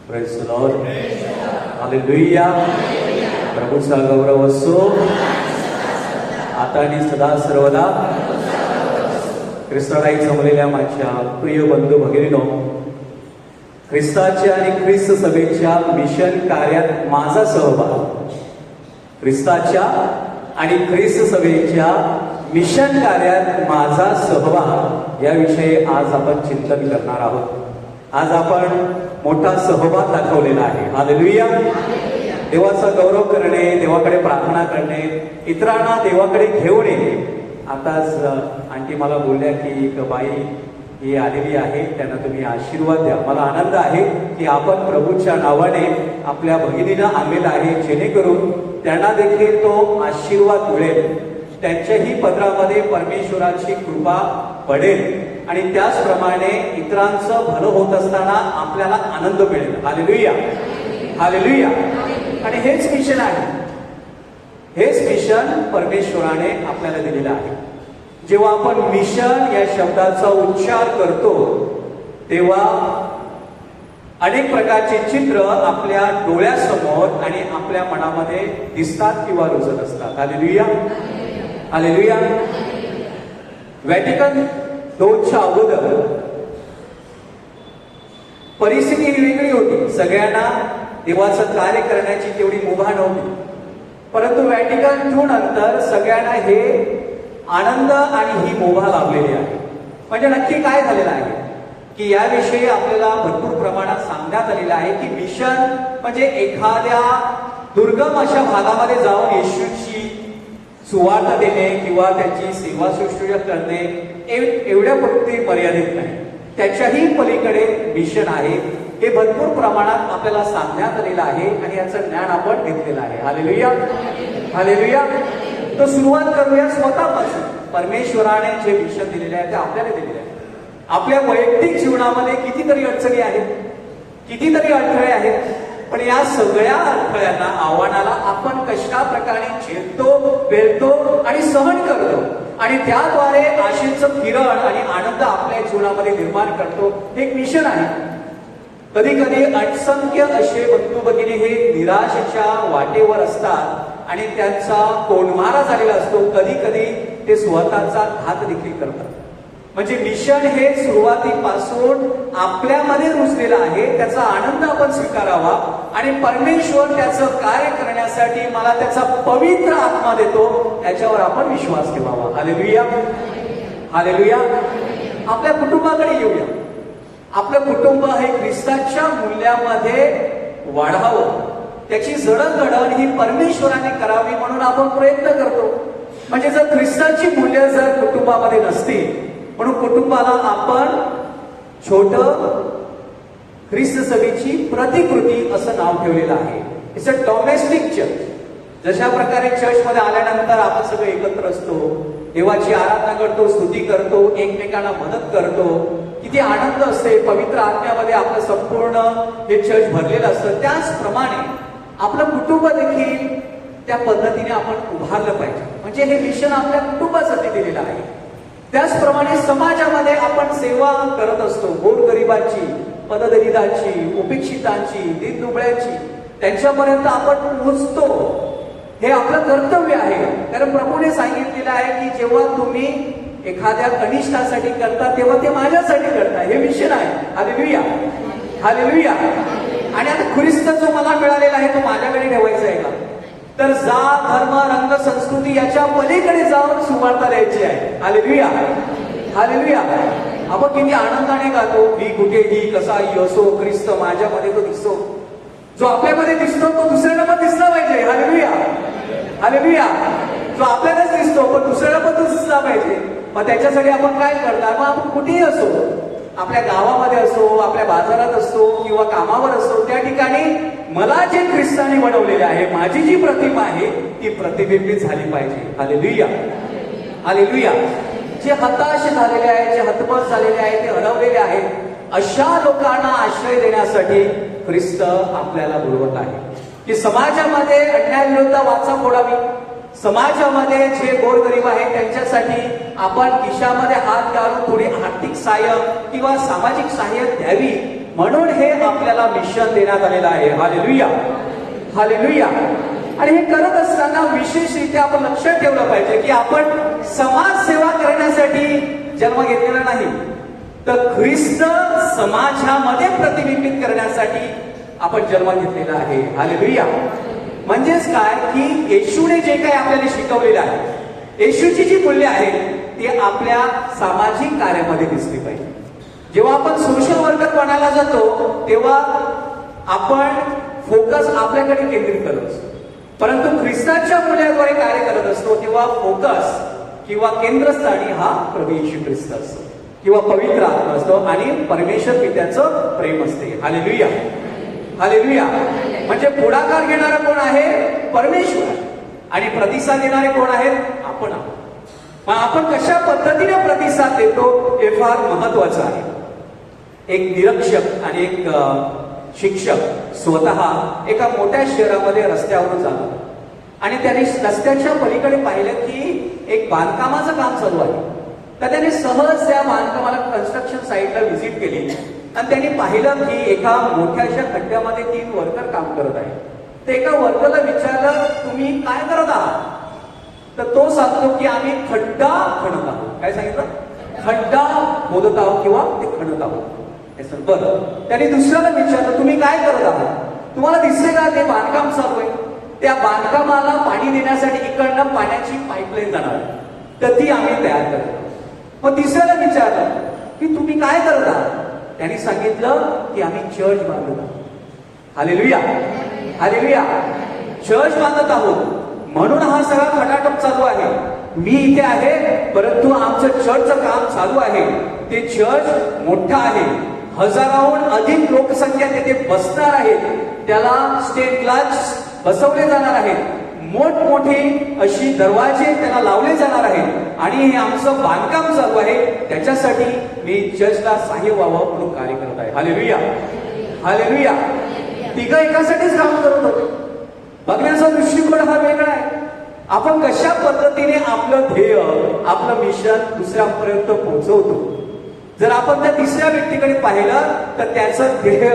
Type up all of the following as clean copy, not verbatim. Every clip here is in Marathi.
Praise the Lord, hallelujah. प्रभूचा गौरव असो आता आणि सदा सर्वदा. ख्रिस्ताला जमलेल्या माझ्या प्रिय बंधू भगिनीनो, ख्रिस्ताच्या आणि ख्रिस्त सभेच्या मिशन कार्यात माझा सहभाग, ख्रिस्ताच्या आणि ख्रिस्त सभेच्या मिशन कार्यात माझा सहभाग याविषयी आज आपण चिंतन करणार आहोत. आज आपण मोठा सहभाग दाखवलेला आहे. हालेलुया. देवाचा गौरव करणे, देवाकडे प्रार्थना करणे, इतरांना देवाकडे घेऊन येणे. आताच आंटी मला बोलल्या की एक बाई ही आलेली आहे, त्यांना तुम्ही आशीर्वाद द्या. मला आनंद आहे की आपण प्रभूच्या नावाने आपल्या भगिनीला आणलेला आहे, जेणेकरून त्यांना देखील तो आशीर्वाद मिळेल, त्यांच्याही पदरामध्ये परमेश्वराची कृपा पडेल आणि त्याचप्रमाणे इतरांचं भलं होत असताना आपल्याला आनंद मिळेल. Hallelujah, hallelujah. आणि हेच मिशन आहे, हेच मिशन परमेश्वराने आपल्याला दिलेलं आहे. जेव्हा आपण मिशन या शब्दाचा उच्चार करतो तेव्हा अनेक प्रकारचे चित्र आपल्या डोळ्यासमोर आणि आपल्या मनामध्ये दिसतात किंवा रुजत असतात. Hallelujah, hallelujah. व्हॅटिकन II अगोदर परिस्थिती ही वेगळी होती. सगळ्यांना देवाचं कार्य करण्याची तेवढी मुभा नव्हती. परंतु व्हॅटिकन II नंतर सगळ्यांना हे आनंद आणि ही मुभा लाभलेली आहे. म्हणजे नक्की काय झालेलं आहे की याविषयी आपल्याला भरपूर प्रमाणात सांगण्यात आलेलं आहे की मिशन म्हणजे एखाद्या दुर्गम अशा भागामध्ये जाऊन येशूची सुवार्ता देणे किंवा त्याची सेवा शुश्रूषा करणे एवढ्या पुरते मर्यादित नाही. त्याच्याही पलीकडे मिशन आहे. हे भरपूर प्रमाणात आपल्याला सांगण्यात आलेलं आहे आणि याचं ज्ञान आपण घेतलेलं आहे. Hallelujah, hallelujah. तर सुरुवात करूया स्वतःपासून. परमेश्वराने जे मिशन दिलेले आहे ते आपल्याला दिलेले आहे. आपल्या वैयक्तिक जीवनामध्ये कितीतरी अडचणी आहेत, कितीतरी अडथळे आहेत, पण या सगळ्या अडथळ्यांना, आव्हानाला आपण कशा प्रकारे झेलतो, पेलतो आणि सहन करतो आणि त्याद्वारे आशेचं किरण आणि आनंद आपल्या जीवनामध्ये निर्माण करतो, हे एक मिशन आहे. कधी कधी असंख्य असे बंधू भगिनी हे निराशेच्या वाटेवर असतात आणि त्यांचा कोंडमारा झालेला असतो. कधी कधी ते स्वतःचा घात देखील करतात. म्हणजे मिशन हे सुरुवातीपासून आपल्यामध्ये रुजलेलं आहे. त्याचा आनंद आपण स्वीकारावा आणि परमेश्वर त्याचं कार्य करण्यासाठी मला त्याचा पवित्र आत्मा देतो, त्याच्यावर आपण विश्वास ठेवावा. Hallelujah, hallelujah. आपल्या कुटुंबाकडे येऊया. आपलं कुटुंब हे ख्रिस्ताच्या मूल्यामध्ये वाढावं, त्याची जडणघडण ही परमेश्वराने करावी म्हणून आपण प्रयत्न करतो. म्हणजे जर ख्रिस्ताची मूल्य जर कुटुंबामध्ये नसतील, म्हणून कुटुंबाला आपण छोट ख्रिस्त सभेची प्रतिकृती असं नाव ठेवलेलं आहे. It's a domestic church. जशा प्रकारे चर्चमध्ये आल्यानंतर आपण सगळे एकत्र असतो, देवाची आराधना करतो, स्तुती करतो, एकमेकांना मदत करतो, किती आनंद असते, पवित्र आत्म्यामध्ये आपलं संपूर्ण हे चर्च भरलेलं असतं. त्याचप्रमाणे आपलं कुटुंब देखील त्या पद्धतीने आपण उभारलं पाहिजे. म्हणजे हे मिशन आपल्या कुटुंबासाठी दिलेलं आहे. त्याचप्रमाणे समाजामध्ये आपण सेवा करत असतो. गोरगरिबांची, पददलितांची, उपेक्षितांची, दीनदुबळ्यांची, त्यांच्यापर्यंत आपण पोहोचतो. हे आपलं कर्तव्य आहे. कारण प्रभूने सांगितलेलं आहे की जेव्हा तुम्ही एखाद्या कनिष्ठासाठी करता तेव्हा ते माझ्यासाठी करता. हे मिशन आहे. Hallelujah, hallelujah. आणि आता ख्रिस्त जो मला मिळालेला आहे तो माझ्याकडे ठेवायचा आहे का? तर जात, धर्म, रंग, संस्कृती याच्या पलीकडे जाऊन सुवार्ता द्यायची आहे. Hallelujah, hallelujah. आपण किती आनंदाने गातो, मी कुठेही कसाही असो ख्रिस्त माझ्यामध्ये तो दिसतो. जो आपल्यामध्ये दिसतो तो दुसऱ्याला पण दिसला पाहिजे. Hallelujah, hallelujah. जो आपल्यालाच दिसतो पण दुसऱ्याला पण तो दिसला पाहिजे. मग त्याच्यासाठी आपण काय करणार? मग आपण कुठेही असो, आपल्या गावामध्ये असो, आपल्या बाजारात असो किंवा कामावर असो, त्या ठिकाणी मला जे ख्रिस्ताने बनवलेले आहे, माझी जी प्रतिमा आहे ती प्रतिबिंबित झाली पाहिजे. Hallelujah, hallelujah. जे हताश झालेले आहेत, जे हतबल झालेले आहेत, ते हरवलेले आहेत, अशा लोकांना आश्रय देण्यासाठी ख्रिस्त आपल्याला बोलवत आहे की समाजामध्ये अन्यायविरुद्ध वाचा फोडावी. समाजामध्ये जे गोरगरीब आहेत त्यांच्यासाठी आपण खिशामध्ये हात घालून थोडी आर्थिक सहाय्य किंवा सामाजिक सहाय्य द्यावी. म्हणून हे आपल्याला मिशन देण्यात आलेलं आहे. Hallelujah, hallelujah. आणि हे करत असताना विशेषरित्या आपण लक्षात ठेवलं पाहिजे की आपण समाजसेवा करण्यासाठी जन्म घेतलेला नाही, तर ख्रिस्त समाजामध्ये प्रतिबिंबित करण्यासाठी आपण जन्म घेतलेला आहे. हालेलुया. म्हणजेच काय की येशूने जे काही आपल्याला शिकवलेलं आहे, येशूची जी मूल्य आहेत ती आपल्या सामाजिक कार्यामध्ये दिसली पाहिजे. जेव्हा आपण सोशल वर्कर बनायला जातो तेव्हा आपण फोकस आपल्याकडे केंद्रित करत असतो, परंतु ख्रिस्ताच्या मूल्याद्वारे कार्य करत असतो तेव्हा फोकस किंवा केंद्रस्थानी हा प्रभू येशू ख्रिस्त असतो किंवा पवित्र आत्मा असतो आणि परमेश्वर पित्याचं प्रेम असते. Hallelujah, hallelujah. म्हणजे पुढाकार घेणारा कोण आहे? परमेश्वर. आणि प्रतिसाद देणारे कोण आहेत? आपण आहोत. मग आपण कशा पद्धतीने प्रतिसाद देतो हे फार महत्वाचं आहे. एक निरीक्षक आणि एक शिक्षक स्वतः एका मोठ्या शहरामध्ये रस्त्यावरून जातो आणि त्याने रस्त्याच्या पलीकडे पाहिलं की एक बांधकामाचं काम चालू आहे. तर त्याने सहज त्या बांधकामाला कन्स्ट्रक्शन साईटला व्हिजिट केली आणि त्यांनी पाहिलं की एका मोठ्याशा खड्ड्यामध्ये 3 वर्कर काम करत आहेत. तर एका वर्करला विचारलं, तुम्ही काय करत आहात? तर तो सांगतो की आम्ही खड्डा खणत आहोत. काय सांगितलं? खड्डा खोदत आहोत किंवा ते खणत आहोत. बरं. त्याने दुसऱ्याला विचारलं, तुम्ही काय करत आहात? तुम्हाला दिसते का ते बांधकाम चालू आहे? त्या बांधकामाला पाणी देण्यासाठी इकडनं पाण्याची पाईपलाईन जाणार आहे, तर ती आम्ही तयार करतो. मग तिसऱ्याला विचारलं की तुम्ही काय करत आहात? त्यांनी सांगितलं की आम्ही चर्च बांधत आहोत. Hallelujah, hallelujah. चर्च बांधत आहोत म्हणून हा सगळा खटाटप चालू आहे. मी इथे आहे परंतु आमचं चर्चचं काम चालू आहे. ते चर्च मोठं आहे, हजाराहून अधिक लोकसंख्या तिथे बसणार आहेत. त्याला स्टेट क्लास बसवले जाणार आहेत, मोठमोठी अशी दरवाजे त्याला लावले जाणार आहेत आणि हे आमचं बांधकाम चालू आहे. त्याच्यासाठी मी चर्चला सहाय्य व्हावं म्हणून कार्य करत आहे. Hallelujah, hallelujah. तिघं एकासाठीच काम करत होते. बघण्याचा दृष्टिकोन हा वेगळा आहे. आपण कशा पद्धतीने आपलं ध्येय, आपलं मिशन दुसऱ्यापर्यंत पोहोचवतो. जर आपण त्या तिसऱ्या व्यक्तीकडे पाहिलं तर त्याचं ध्येय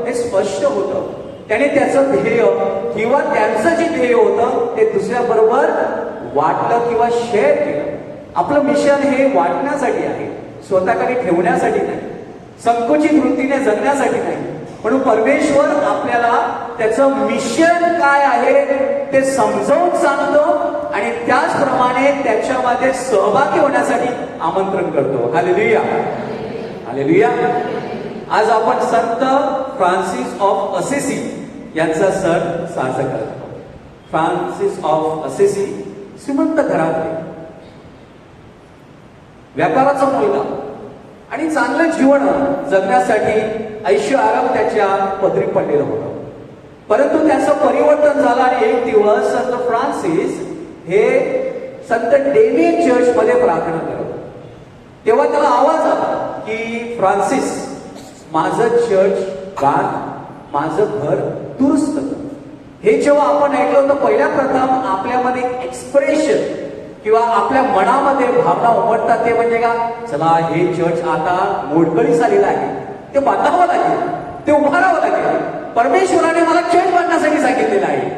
हे स्पष्ट होतं. त्याने त्याचं ध्येय किंवा त्यांचं जे ध्येय होतं ते दुसऱ्याबरोबर वाटलं किंवा शेअर केलं. आपलं मिशन हे वाटण्यासाठी आहे, स्वतःकडे ठेवण्यासाठी नाही, संकुचित वृत्तीने जगण्यासाठी नाही. म्हणून परमेश्वर आपल्याला त्याचं मिशन काय आहे ते समजावून सांगतो आणि त्याचप्रमाणे त्याच्यामध्ये सहभागी होण्यासाठी आमंत्रण करतो. Hallelujah, hallelujah. आज आपण संत फ्रान्सिस ऑफ असेसी यांचा सण साजरा करतो. फ्रान्सिस ऑफ असेसी श्रीमंत घरातले, व्यापाराचा मुलगा आणि चांगलं जीवन जगण्यासाठी ऐश्वर्य आराम त्याच्या पदरी पडलेलं होतं. परंतु त्याचं परिवर्तन झालं आणि एक दिवस संत फ्रान्सिस हे संत डेमियन चर्च मध्ये प्रार्थना करत. तेव्हा त्याला आवाज आला की फ्रान्सिस, माझं चर्च बांध, माझं घर दुरुस्त कर. हे जेव्हा आपण ऐकलं होतं पहिल्या प्रथम आपल्यामध्ये एक्सप्रेशन किंवा आपल्या मनामध्ये भावना उमटतात ते म्हणजे का, चला हे चर्च आता मोडकळीस आलेलं आहे, ते बांधावं लागेल, ते उभारावं लागेल. परमेश्वराने मला चर्च बांधण्यासाठी सांगितलेलं आहे.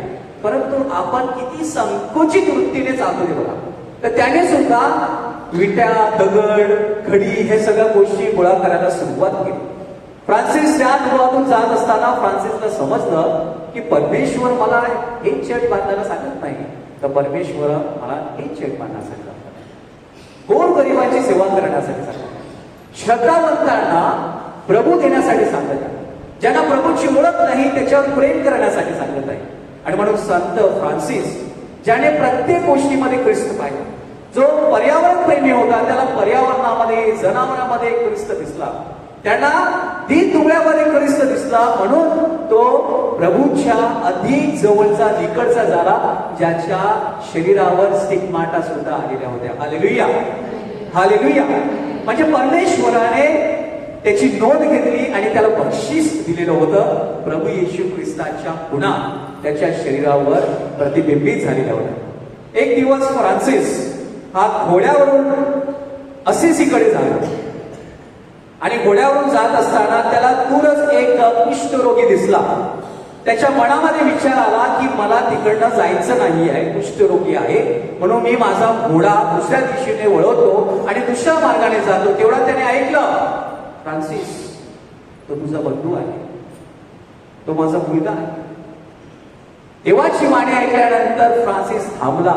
परंतु आपण किती संकुचित वृत्तीने चालतो ते बघा. तर त्याने सुद्धा विट्या, दगड, खडी हे सगळ्या गोष्टी गोळा करायला सुरुवात केली. फ्रान्सिस त्या अनुभवातून जात असताना फ्रान्सिसला समजलं की परमेश्वर मला हे चर्च बांधायला सांगत नाही, तर परमेश्वर मला हे चर्च बांधण्यासाठी सांगतात, गोरगरिबांची सेवा करण्यासाठी सांगतात, श्रद्धावंतांना प्रभू देण्यासाठी सांगत आहे, ज्यांना प्रभूची ओळख नाही त्याच्यावर प्रेम करण्यासाठी सांगत आहे. आणि म्हणून संत फ्रान्सिस ज्याने प्रत्येक गोष्टीमध्ये ख्रिस्त पाहिजे, जो पर्यावरण प्रेमी होता त्याला पर्यावरणामध्ये, जनावरांमध्ये ख्रिस्त दिसला, त्यांना दीन दुबळ्यामध्ये ख्रिस्त दिसला, म्हणून तो प्रभूच्या अधिक जवळचा, निकटचा झाला, ज्याच्या शरीरावर स्टिग्माटा सुद्धा आलेल्या होत्या. Hallelujah, hallelujah. म्हणजे परमेश्वराने त्याची नोंद घेतली आणि त्याला बक्षीस दिलेलं होतं. प्रभू येशू ख्रिस्ताच्या खुणा त्याच्या शरीरावर प्रतिबिंबित झालेल्या होत्या. एक दिवस फ्रान्सिस हा घोड्यावरून असेसीकडे झाला आणि घोड्यावरून जात असताना त्याला दूरच बघितलं, कुष्ठरोगी दिसला. त्याच्या मनामध्ये विचार आला की मला तिकडनं जायचं नाही आहे, कुष्ठरोगी आहे, म्हणून मी माझा घोडा दुसऱ्या दिशेने वळवतो आणि दुसऱ्या मार्गाने जातो. तेवढा त्याने ऐकलं, फ्रान्सिस, तो तुझा बंधू आहे, तो माझा मुलगा आहे. देवाची वाणी ऐकल्यानंतर फ्रान्सिस थांबला,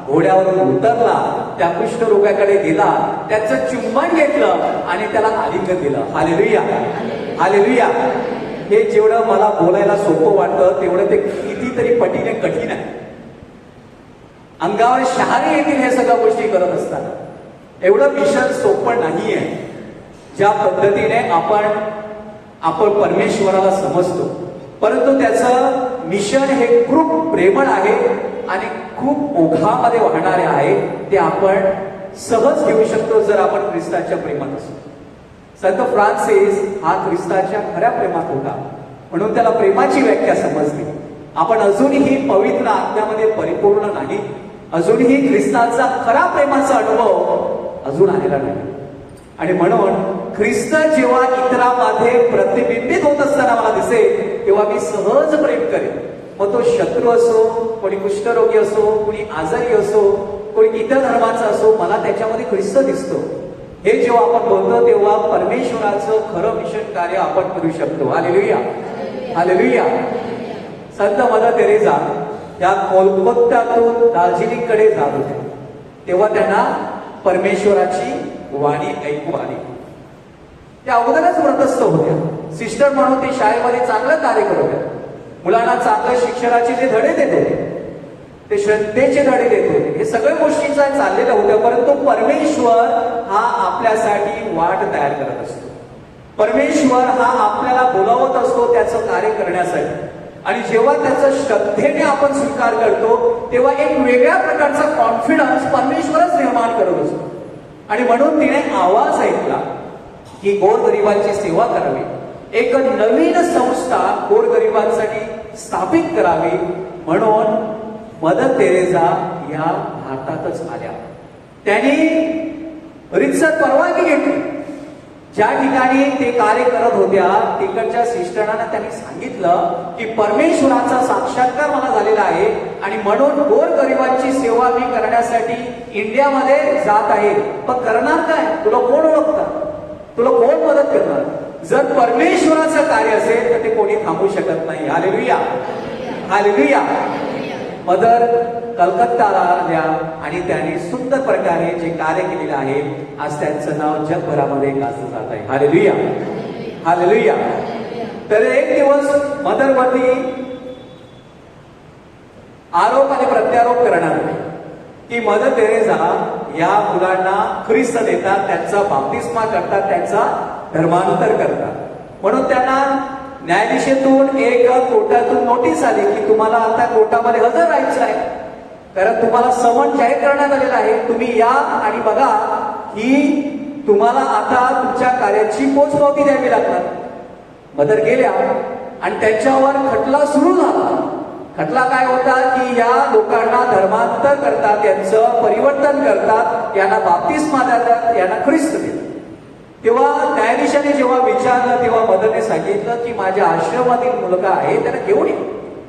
घोड्यावरून उतरला, त्या कुष्ठरोग्याकडे गेला, त्याचं चुंबन घेतलं आणि त्याला आलिंगन दिलं. Hallelujah, hallelujah. हे जेवढं मला बोलायला सोपं वाटतं तेवढं ते कितीतरी पटीने कठीण आहे. अंगावर शहारे येतील हे सगळ्या गोष्टी करत असताना. एवढं मिशन सोपं नाहीये. ज्या पद्धतीने आपण परमेश्वराला समजतो, परंतु त्याचं मिशन हे खूप प्रेमळ आहे आणि खूप ओघामध्ये वाहणारे आहे. ते आपण सहज घेऊ शकतो जर आपण ख्रिस्ताच्या प्रेमात असू. संत फ्रान्सिस हा ख्रिस्ताच्या खऱ्या प्रेमात होता, म्हणून त्याला प्रेमाची व्याख्या समजली. आपण अजूनही पवित्र आत्म्यामध्ये परिपूर्ण नाही, अजूनही ख्रिस्ताचा खरा प्रेमाचा अनुभव अजून आलेला नाही. आणि म्हणून ख्रिस्त जेव्हा इतरांमध्ये प्रतिबिंबित होत असताना मला दिसेल, तेव्हा मी सहज प्रेम करेन. मग तो शत्रू असो, कोणी कुष्ठरोगी असो, कोणी आजारी असो, कोणी इतर धर्माचा असो, मला त्याच्यामध्ये ख्रिस्त दिसतो. हे जेव्हा आपण बोलतो तेव्हा परमेश्वराचं खरं मिशन कार्य आपण करू शकतो. Hallelujah, hallelujah. संत मदर तेरेसा या कोलकात्यातून दार्जिलिंगकडे जात होत्या, तेव्हा त्यांना परमेश्वराची वाणी ऐकू आली. त्या अगोदरच व्रतस्थ होत्या, सिस्टर म्हणून ते शाळेमध्ये चांगलं कार्य करत होत्या. मुलांना चांगलं शिक्षणाचे जे धडे देत होते, ते श्रद्धेचे धडे देत होते, हे सगळ्या गोष्टींचा चाललेल्या होत्या. परंतु परमेश्वर हा आपल्यासाठी वाट तयार करत असतो. परमेश्वर हा आपल्याला बोलावत असतो त्याचं कार्य करण्यासाठी. आणि जेव्हा त्याचा श्रद्धेने आपण स्वीकार करतो, तेव्हा एक वेगळ्या प्रकारचा कॉन्फिडन्स परमेश्वरच निर्माण करत असतो. आणि म्हणून तिने आवाज ऐकला की गोरगरिबांची सेवा करावी, एक नवीन संस्था गोरगरिबांसाठी स्थापित करावी. म्हणून मदर तेरेसा या भारतातच आल्या. त्यांनी रितसर परवानगी घेतली. ज्या ठिकाणी ते कार्य करत होत्या तिकडच्या सिस्टरांना त्यांनी सांगितलं की परमेश्वराचा साक्षात्कार मला झालेला आहे आणि म्हणून गोरगरिबांची सेवा मी करण्यासाठी इंडियामध्ये जात आहे. पण करणार काय? तुला कोण ओळखतं? तुला कोण मदत करणार? जर परमेश्वराचं कार्य असेल तर ते कोणी थांबू शकत नाही. Hallelujah, hallelujah. मदर कलकत्ताला आल्या आणि त्यांनी सुंदर प्रकारे जे कार्य केलेलं आहे, आज त्यांचं नाव जगभरामध्ये गाजलं जात आहे. Hallelujah, hallelujah. तर एक दिवस मदरवरती आरोप आणि प्रत्यारोप करणार की मदर तेरेसा या मुलांना ख्रिस्त देतात, त्यांचा बाप्तिस्मा करतात, त्यांचा धर्मांतर करतात. म्हणून त्यांना न्यायाधीशेतून एक कोर्टातून नोटीस आली की तुम्हाला आता कोर्टामध्ये हजर राहायचं आहे, कारण तुम्हाला समन जाहीर करण्यात आलेला आहे. तुम्ही या आणि बघा की तुम्हाला आता तुमच्या कार्याची पोचपावती द्यावी लागणार. मदर गेल्या आणि त्यांच्यावर खटला सुरू झाला. खटला काय होता की या लोकांना धर्मांतर करतात, यांचं परिवर्तन करतात, यांना बाप्तिस्मा देतात, यांना ख्रिस्त देतात. तेव्हा न्यायाधीशाने जेव्हा विचारलं तेव्हा मदरने सांगितलं की माझ्या आश्रमातील मुलगा आहे, त्याला घेऊन ये.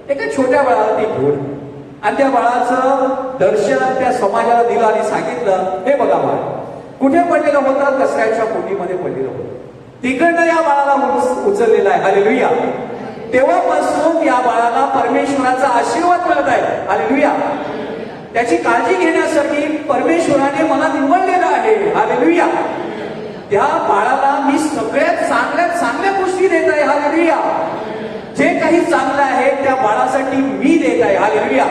एका छोट्या बाळाला ती घेऊन, आणि त्या बाळाचं दर्शन त्या समाजाला दिलं आणि सांगितलं, हे बघा बाळ कुठे पडलेलं होतं? कचऱ्याच्या पोटीमध्ये पडलेलं होतं. तिकडनं या बाळाला उचललेलं आहे. हालेलुया. तेव्हापासून या बाळाला परमेश्वराचा आशीर्वाद मिळत आहे. हालेलुया. त्याची काळजी घेण्यासाठी परमेश्वराने मला निवडलेलं आहे. हालेलुया. त्या बाळाला मी सगळ्यात चांगल्या गोष्टी देत आहे. हालेलुया. जे काही चांगलं आहे त्या बाळासाठी मी देत आहे. हालेलुया.